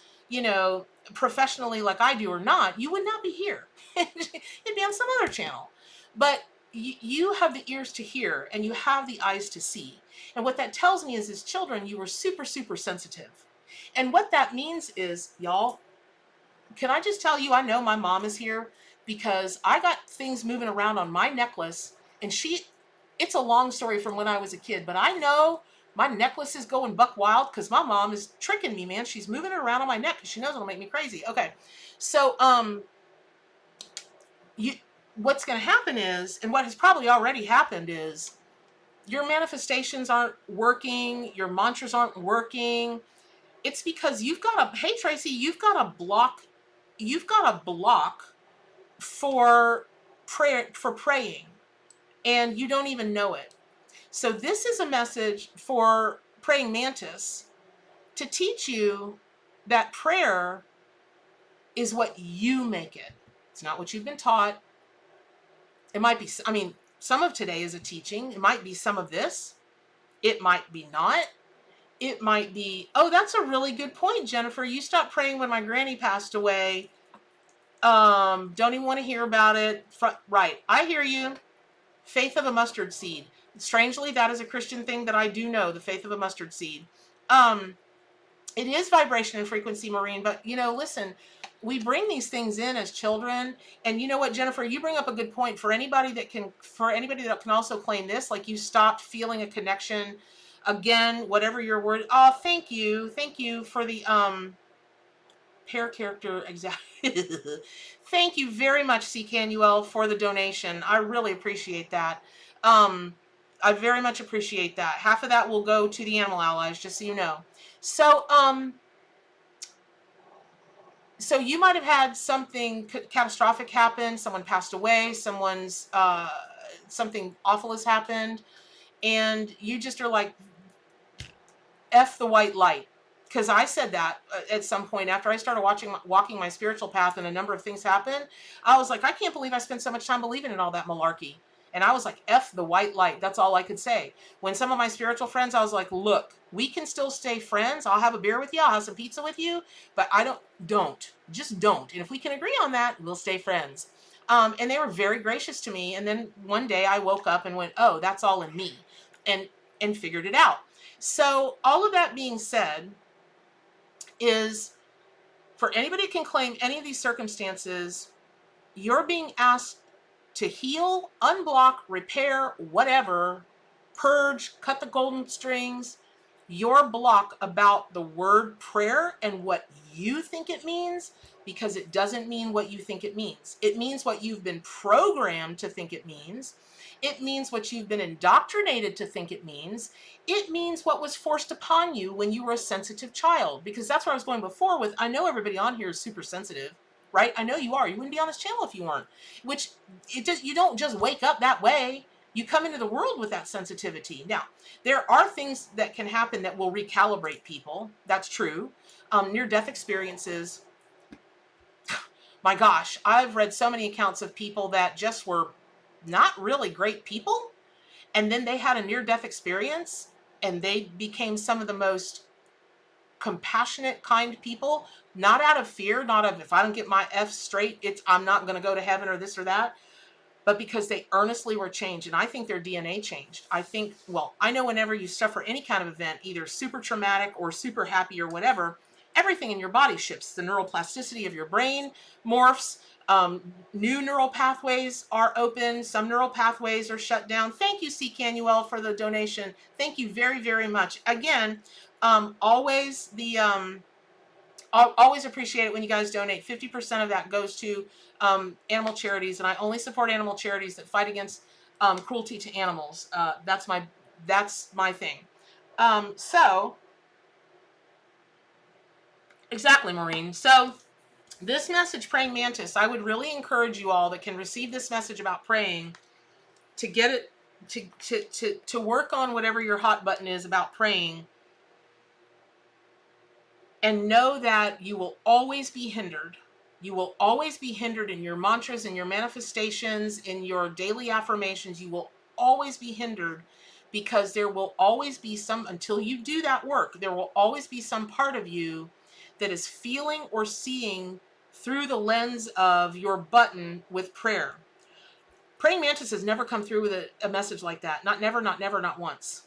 professionally like I do or not, you would not be here. You'd be on some other channel. But you have the ears to hear and you have the eyes to see. And what that tells me is, as children, you were super, super sensitive. And what that means is, y'all, can I just tell you, I know my mom is here because I got things moving around on my necklace, and it's a long story from when I was a kid, but I know my necklace is going buck wild because my mom is tricking me, man. She's moving it around on my neck because she knows it'll make me crazy. Okay. So, what's going to happen is, and what has probably already happened is, your manifestations aren't working, your mantras aren't working. It's because hey Tracy, you've got a block for praying, and you don't even know it. So this is a message for praying mantis to teach you that prayer is what you make it. It's not what you've been taught. It might be, I mean, some of today is a teaching. It might be some of this. It might be not. It might be, oh, that's a really good point, Jennifer. You stopped praying when my granny passed away. Don't even want to hear about it. Right. I hear you. Faith of a mustard seed. Strangely, that is a Christian thing that I do know, the faith of a mustard seed. It is vibration and frequency, Maureen, but listen, we bring these things in as children. And you know what, Jennifer, you bring up a good point. For anybody that can also claim this, like you stopped feeling a connection. Again, whatever your word. Oh, thank you for the pair character exact. Thank you very much, C. Canuel, for the donation. I really appreciate that. I very much appreciate that. Half of that will go to the Animal Allies, just so you know. So, so you might have had something catastrophic happen. Someone passed away. Someone's something awful has happened, and you just are like, F the white light. Because I said that at some point after I started walking my spiritual path, and a number of things happened. I was like, I can't believe I spent so much time believing in all that malarkey. And I was like, F the white light. That's all I could say. When some of my spiritual friends, I was like, look, we can still stay friends. I'll have a beer with you. I'll have some pizza with you. But just don't. And if we can agree on that, we'll stay friends. And they were very gracious to me. And then one day I woke up and went, oh, that's all in me. And figured it out. So all of that being said, is for anybody who can claim any of these circumstances, you're being asked to heal, unblock, repair, whatever, purge, cut the golden strings, your block about the word prayer and what you think it means, because it doesn't mean what you think it means. It means what you've been programmed to think it means. It means what you've been indoctrinated to think it means. It means what was forced upon you when you were a sensitive child. Because that's where I was going before with, I know everybody on here is super sensitive, right? I know you are. You wouldn't be on this channel if you weren't. You don't just wake up that way. You come into the world with that sensitivity. Now, there are things that can happen that will recalibrate people. That's true. Near-death experiences. My gosh, I've read so many accounts of people that just were not really great people, and then they had a near-death experience and they became some of the most compassionate, kind people, not out of fear, not of, if I don't get my F straight, I'm not going to go to heaven or this or that, but because they earnestly were changed. And I think their DNA changed. I know whenever you suffer any kind of event, either super traumatic or super happy or whatever, everything in your body shifts. The neuroplasticity of your brain morphs. New neural pathways are open. Some neural pathways are shut down. Thank you, C. Canuel, for the donation. Thank you very, very much. Again, always appreciate it when you guys donate. 50% of that goes to animal charities, and I only support animal charities that fight against cruelty to animals. That's my thing. So exactly, Maureen. So this message, praying mantis, I would really encourage you all that can receive this message about praying to get it to work on whatever your hot button is about praying, and know that you will always be hindered. You will always be hindered in your mantras, in your manifestations, in your daily affirmations. You will always be hindered because there will always be some, until you do that work, there will always be some part of you that is feeling or seeing through the lens of your button with prayer. Praying mantis has never come through with a message like that. Not never, not never, not once.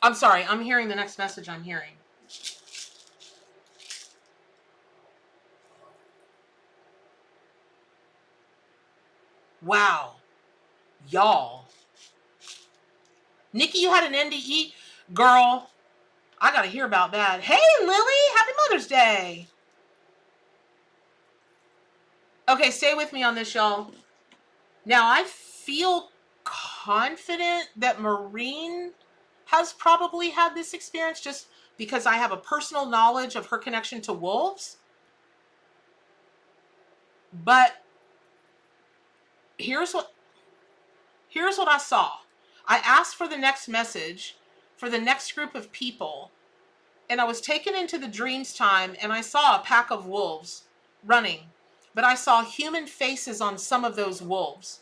I'm sorry, I'm hearing the next message I'm hearing. Wow. Y'all. Nikki, you had an NDE? Girl, I gotta hear about that. Hey, Lily, happy Mother's Day. Okay, stay with me on this, y'all. Now, I feel confident that Maureen has probably had this experience just because I have a personal knowledge of her connection to wolves. But here's what I saw. I asked for the next message for the next group of people, and I was taken into the dreams time, and I saw a pack of wolves running, but I saw human faces on some of those wolves.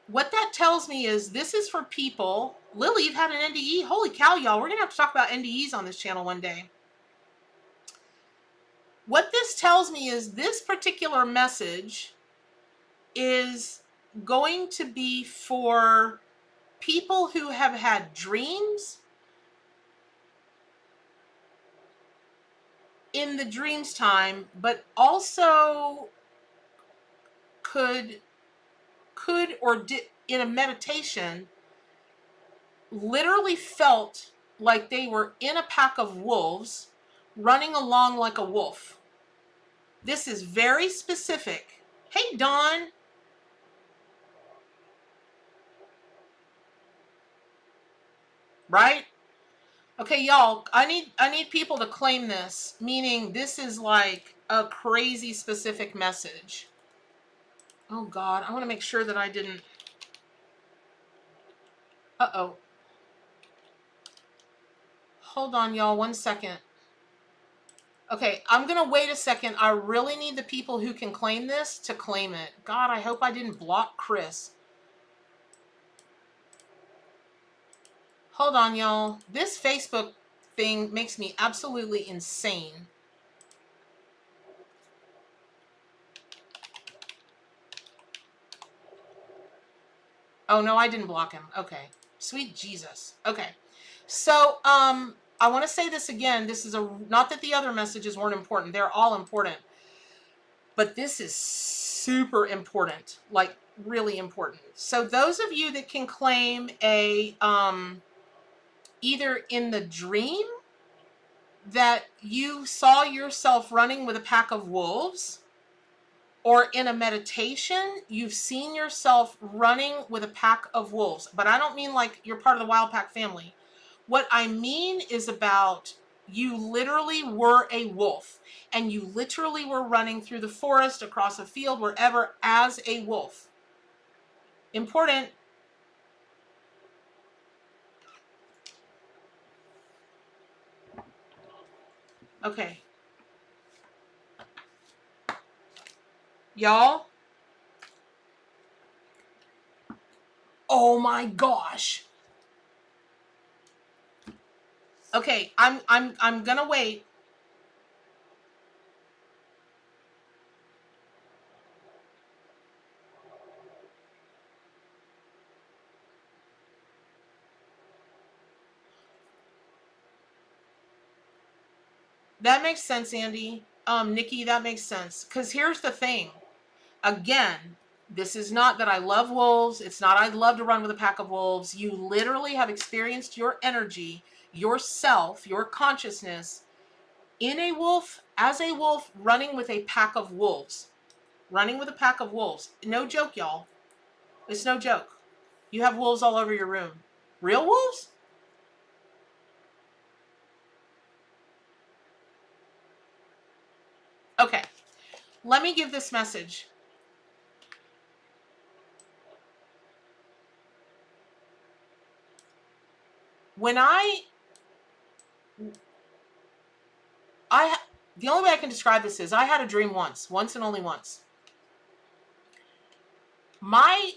What that tells me is this is for people. Lily, you've had an NDE? Holy cow, y'all. We're going to have to talk about NDEs on this channel one day. What this tells me is this particular message is going to be for people who have had dreams in the dreams time, but also could or did in a meditation literally felt like they were in a pack of wolves running along like a wolf. This is very specific. Hey, Dawn. Right? Okay, y'all, I need people to claim this, meaning this is like a crazy specific message. Oh God, I want to make sure that I didn't. Uh-oh. Hold on, y'all, 1 second. Okay, I'm going to wait a second. I really need the people who can claim this to claim it. God, I hope I didn't block Chris. Hold on, y'all. This Facebook thing makes me absolutely insane. Oh, no, I didn't block him. Okay. Sweet Jesus. Okay. So, I want to say this again. This is not that the other messages weren't important. They're all important. But this is super important. Like, really important. So, those of you that can claim a, either in the dream that you saw yourself running with a pack of wolves, or in a meditation, you've seen yourself running with a pack of wolves. But I don't mean like you're part of the wild pack family. What I mean is about you literally were a wolf, and you literally were running through the forest, across a field, wherever, as a wolf. Important. Okay. Y'all. Oh my gosh. Okay, I'm gonna wait. That makes sense, Andy. Nikki, that makes sense. Because here's the thing. Again, this is not that I love wolves. It's not I'd love to run with a pack of wolves. You literally have experienced your energy, yourself, your consciousness in a wolf, as a wolf, running with a pack of wolves. running with a pack of wolves. No joke, y'all. It's no joke. You have wolves all over your room. Real wolves? Okay. Let me give this message. When the only way I can describe this is I had a dream once and only once. My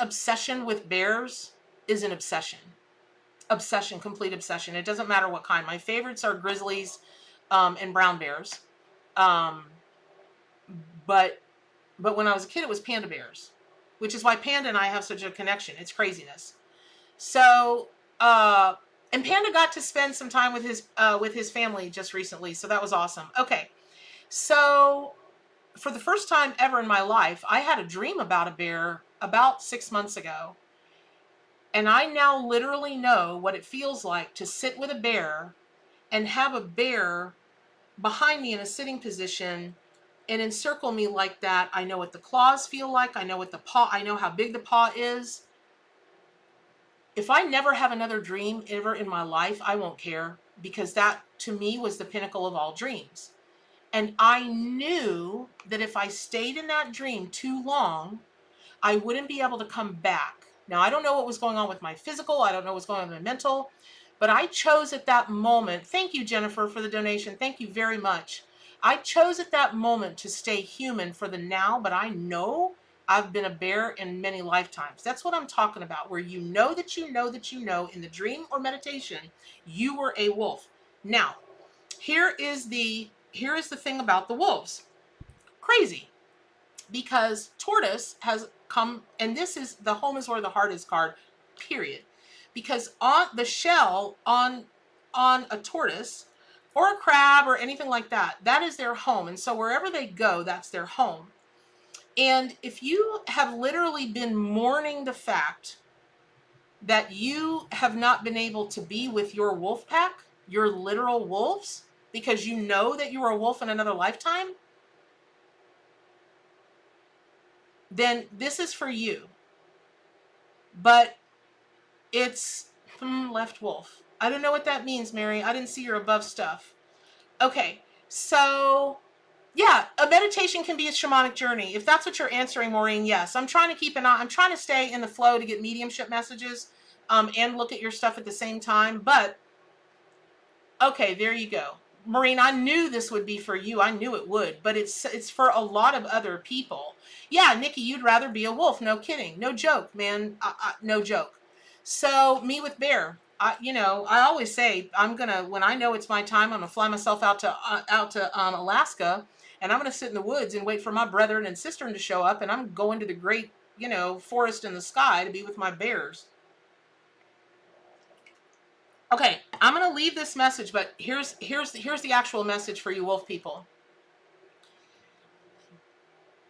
obsession with bears is an obsession. Obsession, complete obsession. It doesn't matter what kind. My favorites are grizzlies and brown bears. But when I was a kid, it was panda bears, which is why Panda and I have such a connection. It's craziness. So, and Panda got to spend some time with his family just recently, so that was awesome. Okay, so for the first time ever in my life, I had a dream about a bear about 6 months ago. And I now literally know what it feels like to sit with a bear and have a bear behind me in a sitting position and encircle me like that. I know what the claws feel like. I know what the paw, I know how big the paw is. If I never have another dream ever in my life, I won't care, because that to me was the pinnacle of all dreams. And I knew that if I stayed in that dream too long, I wouldn't be able to come back. Now, I don't know what was going on with my physical. I don't know what's going on with my mental, but I chose at that moment. Thank you, Jennifer, for the donation. Thank you very much. I chose at that moment to stay human for the now, but I know I've been a bear in many lifetimes. That's what I'm talking about, where you know that you know that you know in the dream or meditation, you were a wolf. Now, here is the thing about the wolves. Crazy. Because tortoise has come, and this is the home is where the heart is card, period. Because on the shell on a tortoise or a crab or anything like that, that is their home. And so wherever they go, that's their home. And if you have literally been mourning the fact that you have not been able to be with your wolf pack, your literal wolves, because you know that you were a wolf in another lifetime, then this is for you. But it's left wolf. I don't know what that means, Mary. I didn't see your above stuff. Okay, so yeah, a meditation can be a shamanic journey. If that's what you're answering, Maureen, yes. I'm trying to keep an eye. I'm trying to stay in the flow to get mediumship messages and look at your stuff at the same time. But okay, there you go. Maureen, I knew this would be for you. I knew it would, but it's for a lot of other people. Yeah, Nikki, you'd rather be a wolf. No kidding. No joke, man. No joke. So me with bear, I always say when I know it's my time, I'm gonna fly myself out to Alaska, and I'm gonna sit in the woods and wait for my brethren and sister to show up, and I'm going to the great, forest in the sky to be with my bears. Okay, I'm going to leave this message, but here's the actual message for you wolf people.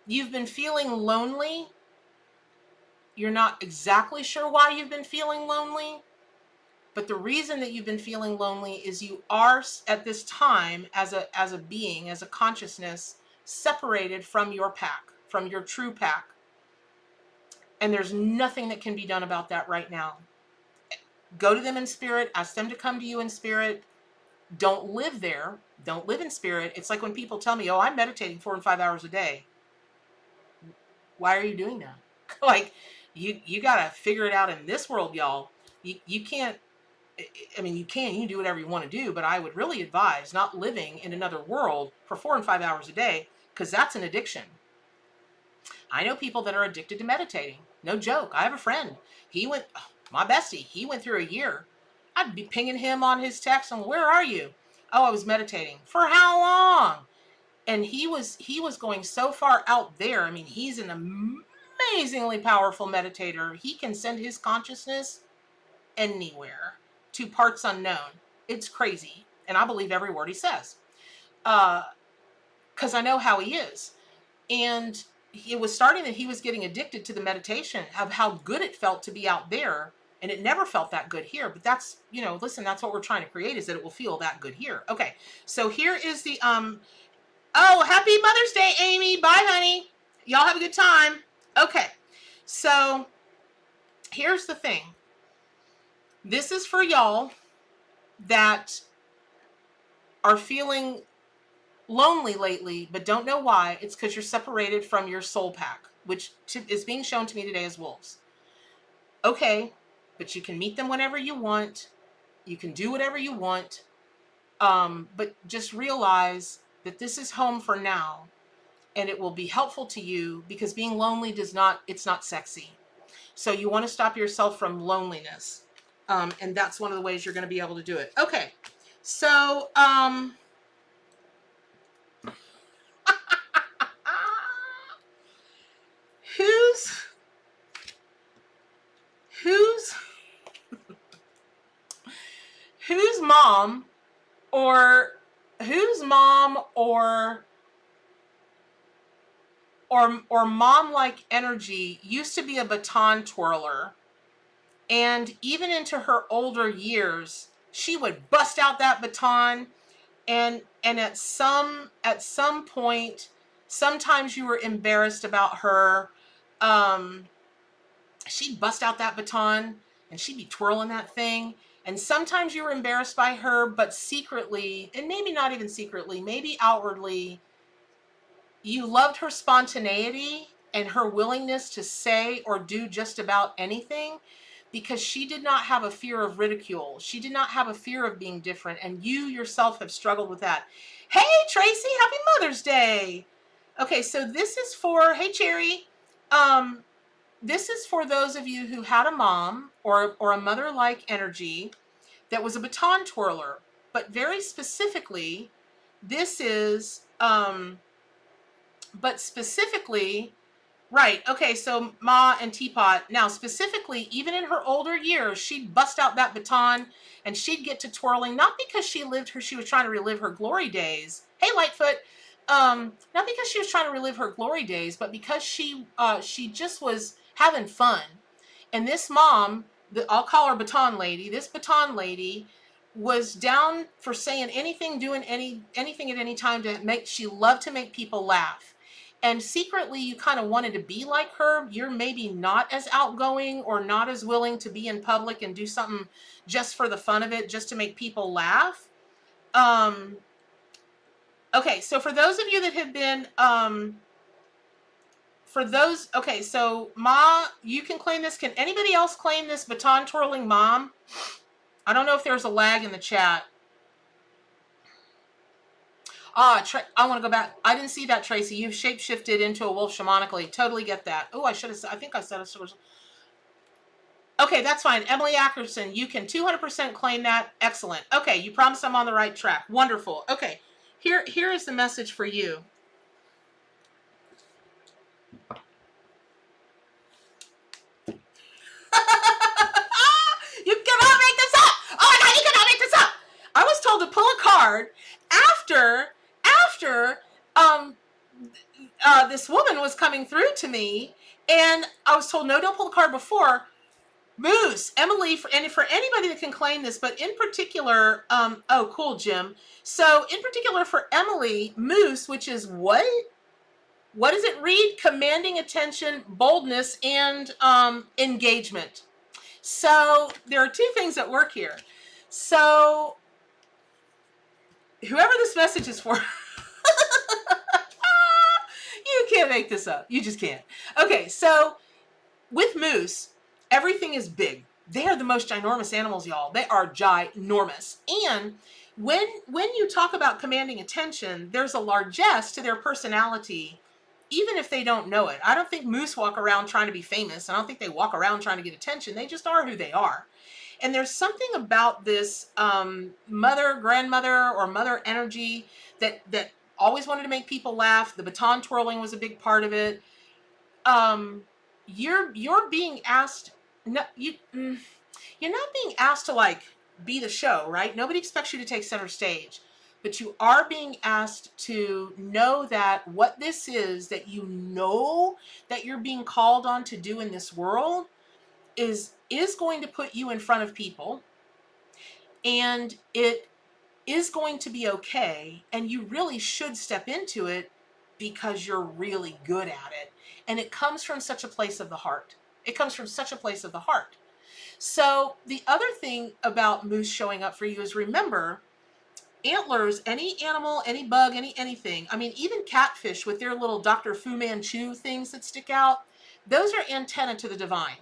You've been feeling lonely. You're not exactly sure why you've been feeling lonely, but the reason that you've been feeling lonely is you are at this time as a being, as a consciousness, separated from your pack, from your true pack. And there's nothing that can be done about that right now. Go to them in spirit, ask them to come to you in spirit. Don't live there. Don't live in spirit. It's like when people tell me, oh, I'm meditating 4 and 5 hours a day. Why are you doing that? Like, you got to figure it out in this world, y'all. You can't, I mean, you can do whatever you want to do, but I would really advise not living in another world for 4 and 5 hours a day, because that's an addiction. I know people that are addicted to meditating. No joke. I have a friend. My bestie, he went through a year. I'd be pinging him on his text and where are you? Oh, I was meditating. For how long? And he was going so far out there. I mean, he's an amazingly powerful meditator. He can send his consciousness anywhere to parts unknown. It's crazy. And I believe every word he says. Because I know how he is. And it was starting that he was getting addicted to the meditation of how good it felt to be out there. And it never felt that good here. But that's, listen, that's what we're trying to create, is that it will feel that good here. Okay. So here is the, oh, happy Mother's Day, Amy. Bye, honey. Y'all have a good time. Okay, so here's the thing. This is for y'all that are feeling lonely lately, but don't know why. It's because you're separated from your soul pack, which is being shown to me today as wolves. Okay, but you can meet them whenever you want. You can do whatever you want. But just realize that this is home for now, and it will be helpful to you, because being lonely it's not sexy. So you want to stop yourself from loneliness. And that's one of the ways you're going to be able to do it. Okay. So, who's whose mom or mom like energy used to be a baton twirler, and even into her older years she would bust out that baton, and at some point, sometimes you were embarrassed about her. She'd bust out that baton and she'd be twirling that thing, and sometimes you were embarrassed by her, but secretly, and maybe not even secretly, maybe outwardly, you loved her spontaneity and her willingness to say or do just about anything, because she did not have a fear of ridicule. She did not have a fear of being different, and you yourself have struggled with that. Hey, Tracy, happy Mother's Day. Okay, so this is for, hey, Cherry. This is for those of you who had a mom or a mother-like energy that was a baton twirler. But very specifically, this is, but specifically, right, okay, so Ma and Teapot. Now, specifically, even in her older years, she'd bust out that baton and she'd get to twirling, not because she was trying to relive her glory days. Hey, Lightfoot. Not because she was trying to relive her glory days, but because she just was having fun. And this mom, I'll call her Baton Lady, this Baton Lady was down for saying anything, doing anything at any time she loved to make people laugh. And secretly, you kind of wanted to be like her. You're maybe not as outgoing or not as willing to be in public and do something just for the fun of it, just to make people laugh. Okay, so for those of you that have been, okay, so Ma, you can claim this. Can anybody else claim this baton twirling mom? I don't know if there's a lag in the chat. I want to go back. I didn't see that, Tracy. You've shapeshifted into a wolf shamanically. Totally get that. Oh, I think I said it. Okay, that's fine. Emily Ackerson, you can 200% claim that. Excellent. Okay, you promise I'm on the right track. Wonderful. Okay, here is the message for you. You cannot make this up. Oh my God, you cannot make this up. I was told to pull a card after this woman was coming through to me, and I was told, no, don't pull the card before. Moose, Emily, for anybody that can claim this, but in particular, oh, cool, Jim. So in particular for Emily, Moose, which is what does it read? Commanding attention, boldness, and engagement. So there are two things at work here. So whoever this message is for, you can't make this up. You just can't. Okay, so with Moose, everything is big. They are the most ginormous animals, y'all. They are ginormous. And when you talk about commanding attention, there's a largesse to their personality, even if they don't know it. I don't think moose walk around trying to be famous. I don't think they walk around trying to get attention. They just are who they are. And there's something about this mother, grandmother, or mother energy that always wanted to make people laugh. The baton twirling was a big part of it. You're being asked. No, you're not being asked to like be the show, right? Nobody expects you to take center stage, but you are being asked to know that what this is, that you know that you're being called on to do in this world is going to put you in front of people, and it is going to be okay, and you really should step into it because you're really good at it. And it comes from such a place of the heart. It comes from such a place of the heart. So the other thing about moose showing up for you is, remember, antlers, any animal, any bug, anything. I mean, even catfish with their little Dr. Fu Manchu things that stick out, those are antenna to the divine.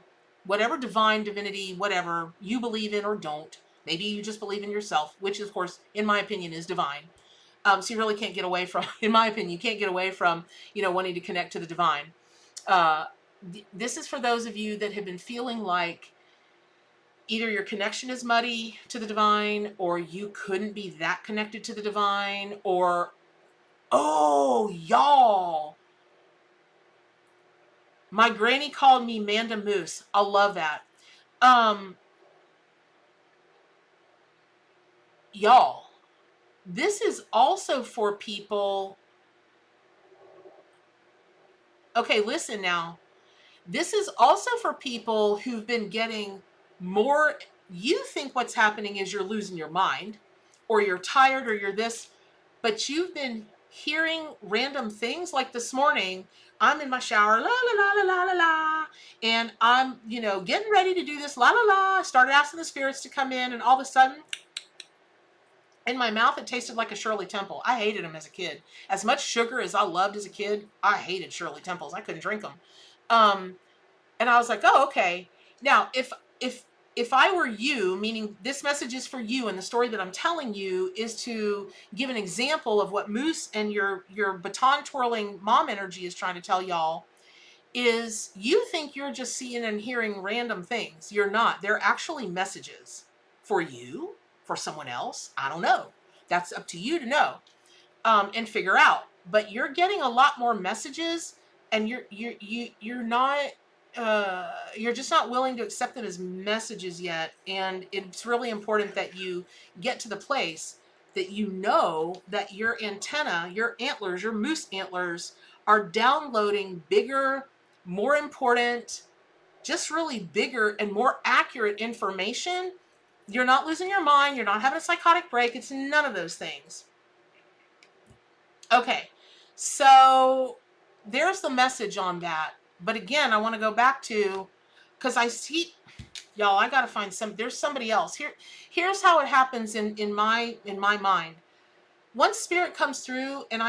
Whatever divine, divinity, whatever you believe in or don't. Maybe you just believe in yourself, which of course, in my opinion, is divine. So you really can't get away from, in my opinion, you can't get away from, wanting to connect to the divine. This is for those of you that have been feeling like either your connection is muddy to the divine, or you couldn't be that connected to the divine, or, oh, y'all, my granny called me Manda Moose. I love that. Y'all, this is also for people. Okay, listen now. This is also for people who've been getting more. You think what's happening is you're losing your mind, or you're tired, or you're this, but you've been hearing random things. Like this morning, I'm in my shower, la la la la la la la, and I'm, getting ready to do this, la la la. I started asking the spirits to come in, and all of a sudden, in my mouth, it tasted like a Shirley Temple. I hated them as a kid. As much sugar as I loved as a kid, I hated Shirley Temples. I couldn't drink them. And I was like, oh, okay. Now, if I were you, meaning this message is for you, and the story that I'm telling you is to give an example of what Moose and your baton twirling mom energy is trying to tell y'all, is you think you're just seeing and hearing random things. You're not. They're actually messages for you, for someone else. I don't know. That's up to you to know and figure out. But you're getting a lot more messages, and you're not. You're just not willing to accept them as messages yet. And it's really important that you get to the place that you know that your antenna, your antlers, your moose antlers are downloading bigger, more important, just really bigger and more accurate information. You're not losing your mind. You're not having a psychotic break. It's none of those things. Okay, so there's the message on that. But again, I want to go back to, because I see, y'all, I got to find there's somebody else. Here's how it happens in my mind. Once spirit comes through and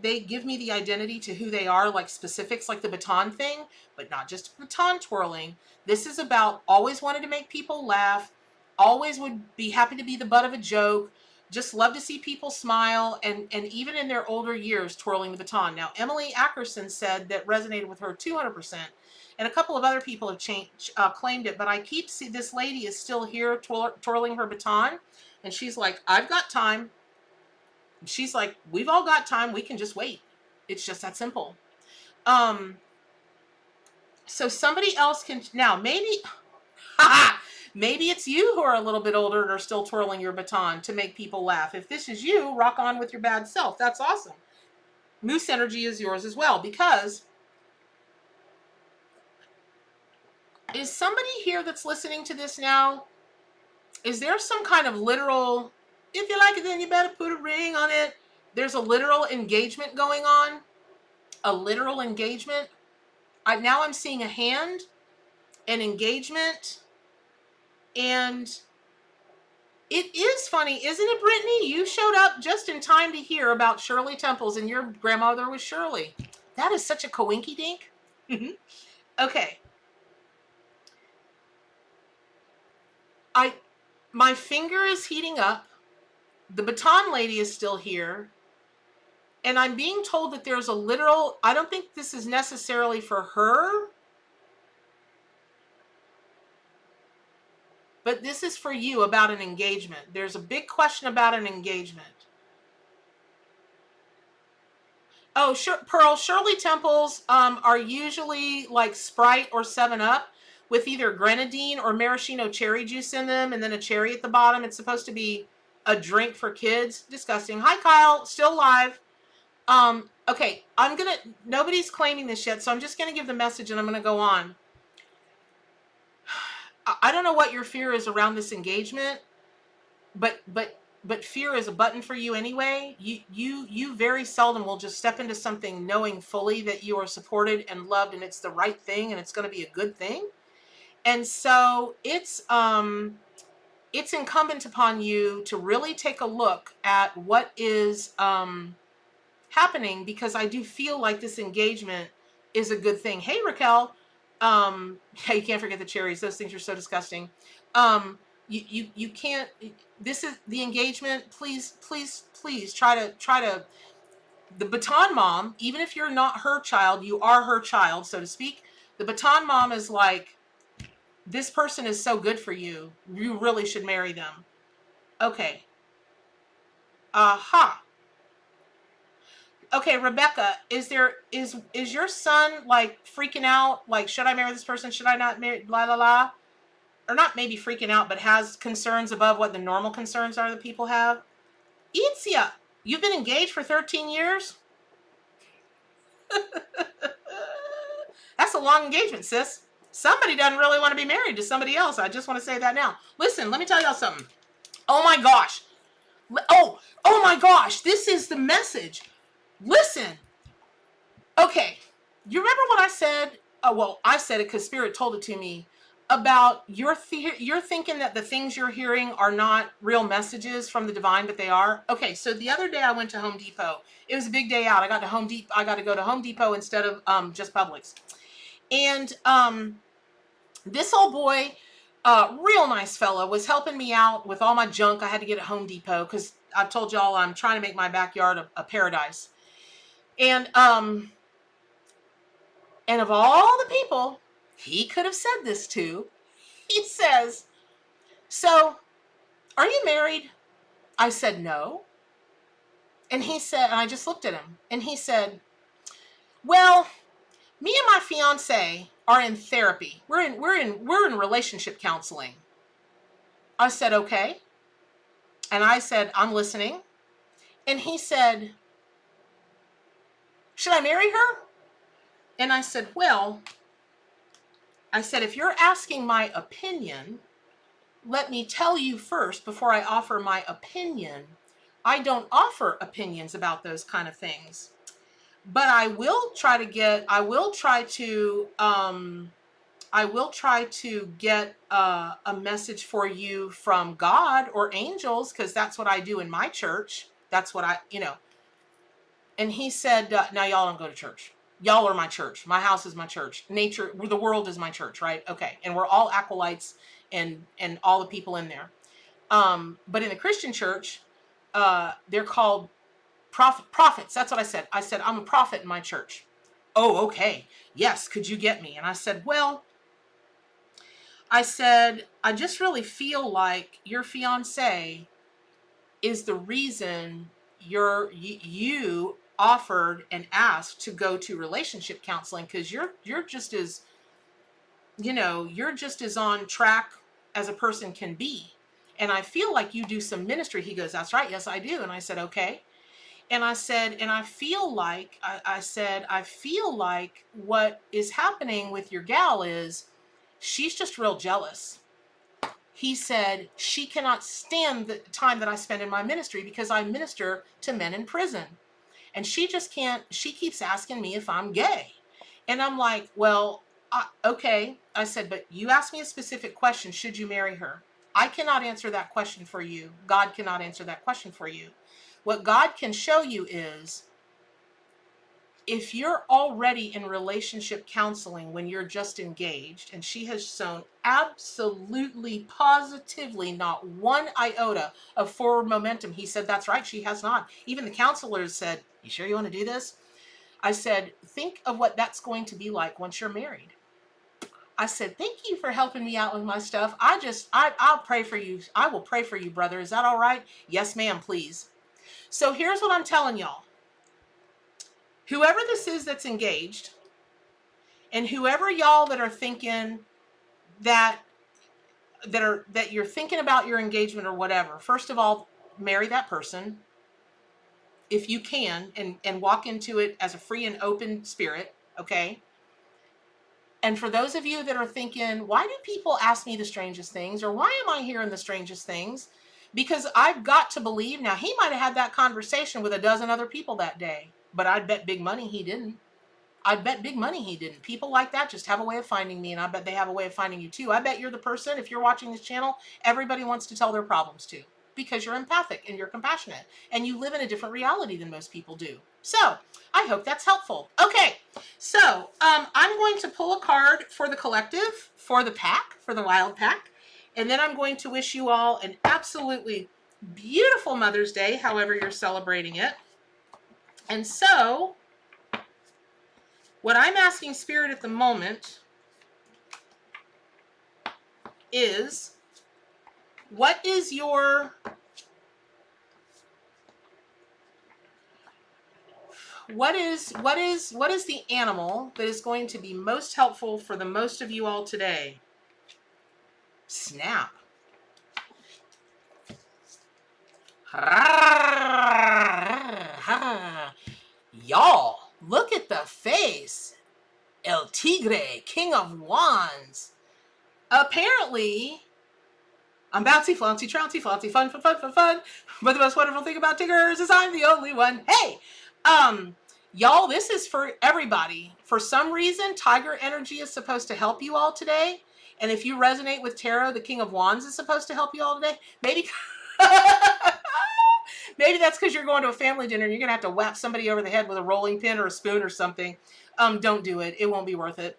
they give me the identity to who they are, like specifics, like the baton thing, but not just baton twirling. This is about always wanted to make people laugh, always would be happy to be the butt of a joke, just love to see people smile, and even in their older years, twirling the baton. Now, Emily Ackerson said that resonated with her 200%, and a couple of other people have claimed it, but I keep seeing this lady is still here twirling her baton, and she's like, I've got time. She's like, we've all got time. We can just wait. It's just that simple. So somebody else can, now maybe, maybe it's you who are a little bit older and are still twirling your baton to make people laugh. If this is you, rock on with your bad self. That's awesome. Moose energy is yours as well, because is somebody here that's listening to this now? Is there some kind of literal, if you like it, then you better put a ring on it? There's a literal engagement going on. A literal engagement. Now I'm seeing a hand, an engagement, and it is funny, isn't it, Brittany? You showed up just in time to hear about Shirley Temples, and your grandmother was Shirley. That is such a coinky dink. Okay. My finger is heating up. The baton lady is still here. And I'm being told that there's a literal, I don't think this is necessarily for her, but this is for you about an engagement. There's a big question about an engagement. Oh, Pearl, Shirley Temples are usually like Sprite or 7-Up with either grenadine or maraschino cherry juice in them, and then a cherry at the bottom. It's supposed to be a drink for kids. Disgusting. Hi, Kyle. Still live. Okay, nobody's claiming this yet, so I'm just going to give the message and I'm going to go on. I don't know what your fear is around this engagement, but but fear is a button for you anyway. You very seldom will just step into something knowing fully that you are supported and loved and it's the right thing and it's going to be a good thing. And so it's incumbent upon you to really take a look at what is happening, because I do feel like this engagement is a good thing. Hey, Raquel. Yeah, you can't forget the cherries. Those things are so disgusting. You can't. This is the engagement. Please, please, please try to. The baton mom, even if you're not her child, you are her child, so to speak. The baton mom is like, this person is so good for you. You really should marry them. Okay. Aha. Okay, Rebecca, is your son like freaking out? Like, should I marry this person? Should I not marry? La la la. Or not maybe freaking out, but has concerns above what the normal concerns are that people have. Itzia, you've been engaged for 13 years? That's a long engagement, sis. Somebody doesn't really want to be married to somebody else. I just want to say that now. Listen, let me tell y'all something. Oh my gosh. Oh my gosh. This is the message. Listen. Okay. You remember what I said? Well, I said it because Spirit told it to me about you're thinking that the things you're hearing are not real messages from the divine, but they are. Okay, so the other day I went to Home Depot. It was a big day out. I got to go to Home Depot instead of just Publix. And this old boy, real nice fella, was helping me out with all my junk I had to get at Home Depot, because I've told y'all I'm trying to make my backyard a paradise. And of all the people he could have said this to, he says, "So, are you married?" I said, "No." And he said, and I just looked at him, and he said, "Well, me and my fiance are in therapy. We're in relationship counseling." I said, "Okay." And I said, "I'm listening." And he said, "Should I marry her?" And I said, "Well," I said, "if you're asking my opinion, let me tell you first, before I offer my opinion, I don't offer opinions about those kind of things. But I will try to get a message for you from God or angels, because that's what I do in my church. That's what I. And he said, "Now y'all don't go to church. Y'all are my church. My house is my church. Nature, the world is my church, right? Okay. And we're all acolytes and all the people in there. But in the Christian church, they're called prophets. That's what I said. I said, I'm a prophet in my church." "Oh, okay. Yes. Could you get me?" And I said, "Well," I said, "I just really feel like your fiance is the reason you offered and asked to go to relationship counseling, because you're just as you're just as on track as a person can be. And I feel like you do some ministry." He goes, "That's right. Yes, I do." And I said, "Okay." And I said, "And I feel like," I feel like what is happening with your gal is she's just real jealous." He said, "She cannot stand the time that I spend in my ministry, because I minister to men in prison. And she just can't, she keeps asking me if I'm gay." And I'm like, "Well, okay." I said, "But you asked me a specific question. Should you marry her?" I cannot answer that question for you. God cannot answer that question for you. What God can show you is, if you're already in relationship counseling when you're just engaged, and she has shown absolutely, positively not one iota of forward momentum. He said, "That's right, she has not." Even the counselors said, "You sure you want to do this?" I said, "Think of what that's going to be like once you're married." I said, "Thank you for helping me out with my stuff. I'll pray for you. I will pray for you, brother. Is that all right?" "Yes, ma'am, please." So here's what I'm telling y'all. Whoever this is that's engaged, and whoever y'all that are thinking that you're thinking about your engagement or whatever, first of all, marry that person if you can, and walk into it as a free and open spirit, okay? And for those of you that are thinking, why do people ask me the strangest things, or why am I hearing the strangest things? Because I've got to believe now, he might have had that conversation with a dozen other people that day, but I'd bet big money he didn't. I'd bet big money he didn't. People like that just have a way of finding me, and I bet they have a way of finding you too. I bet you're the person, if you're watching this channel, everybody wants to tell their problems to, because you're empathic and you're compassionate and you live in a different reality than most people do. So I hope that's helpful. Okay, so I'm going to pull a card for the collective, for the pack, for the wild pack, and then I'm going to wish you all an absolutely beautiful Mother's Day, however you're celebrating it. And so what I'm asking Spirit at the moment is, what is the animal that is going to be most helpful for the most of you all today? Snap. Y'all, look at the face. El Tigre, King of Wands. Apparently, I'm bouncy, flouncy, trouncy, flouncy, fun, fun, fun, fun, fun. But the most wonderful thing about Tigers is I'm the only one. Hey, y'all, this is for everybody. For some reason, Tiger energy is supposed to help you all today. And if you resonate with tarot, the King of Wands is supposed to help you all today. Maybe, maybe that's because you're going to a family dinner and you're going to have to whap somebody over the head with a rolling pin or a spoon or something. Don't do it. It won't be worth it.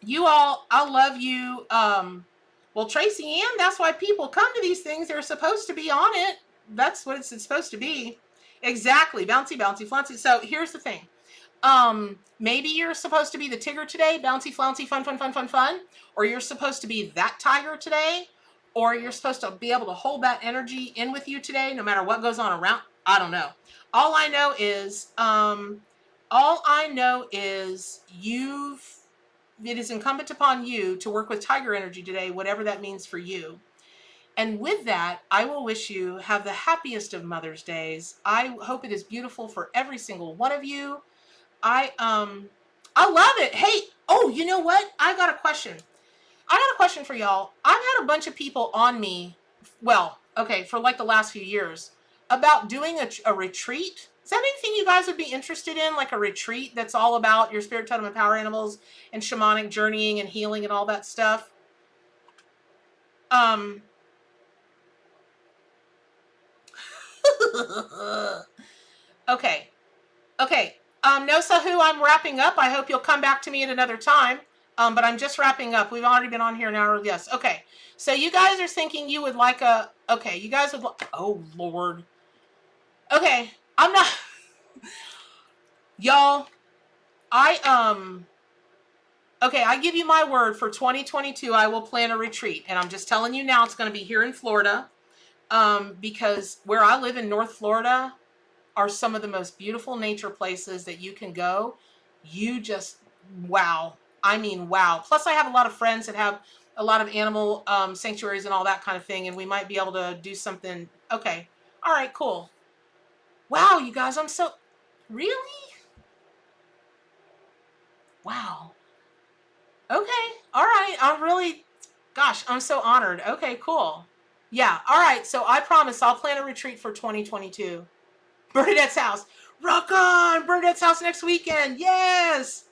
You all, I love you. Well, Tracy Ann, that's why people come to these things. They're supposed to be on it. That's what it's supposed to be. Exactly. Bouncy, bouncy, flouncy. So here's the thing. Maybe you're supposed to be the Tigger today. Bouncy, flouncy, fun, fun, fun, fun, fun. Or you're supposed to be that Tiger today. Or you're supposed to be able to hold that energy in with you today, no matter what goes on around. I don't know. All I know is, it is incumbent upon you to work with Tiger energy today, whatever that means for you. And with that, I will wish you have the happiest of Mother's Days. I hope it is beautiful for every single one of you. I love it. Hey, oh, you know what? I got a question. I got a question for y'all. I've had a bunch of people on me, well, okay, for like the last few years, about doing a retreat. Is that anything you guys would be interested in? Like a retreat that's all about your spirit, totem, and power animals and shamanic journeying and healing and all that stuff? Okay. No, Sahu, I'm wrapping up. I hope you'll come back to me at another time. But I'm just wrapping up. We've already been on here an hour. Yes. Okay. So you guys are thinking you would like you guys would oh, Lord. Okay. I'm not, y'all, okay, I give you my word, for 2022, I will plan a retreat. And I'm just telling you now, it's going to be here in Florida. Because where I live in North Florida are some of the most beautiful nature places that you can go. You just, wow. I mean, wow. Plus I have a lot of friends that have a lot of animal sanctuaries and all that kind of thing. And we might be able to do something. Okay. All right, cool. Wow, you guys, I'm so, really? Wow. Okay. All right. I'm really, gosh, I'm so honored. Okay, cool. Yeah. All right. So I promise I'll plan a retreat for 2022. Bernadette's house. Rock on. Bernadette's house next weekend. Yes.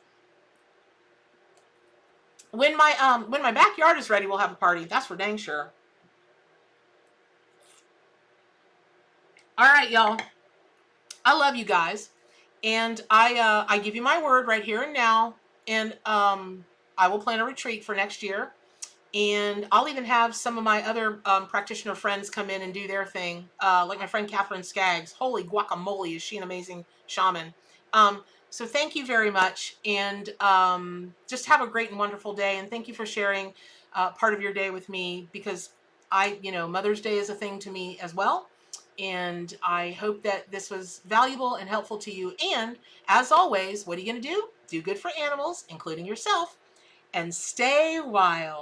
When my backyard is ready, we'll have a party. That's for dang sure. All right, y'all. I love you guys. And I give you my word right here and now. And I will plan a retreat for next year. And I'll even have some of my other practitioner friends come in and do their thing. Like my friend Catherine Skaggs. Holy guacamole, is she an amazing shaman. So thank you very much. And just have a great and wonderful day. And thank you for sharing part of your day with me, because Mother's Day is a thing to me as well. And I hope that this was valuable and helpful to you. And as always, what are you going to do? Do good for animals, including yourself, and stay wild.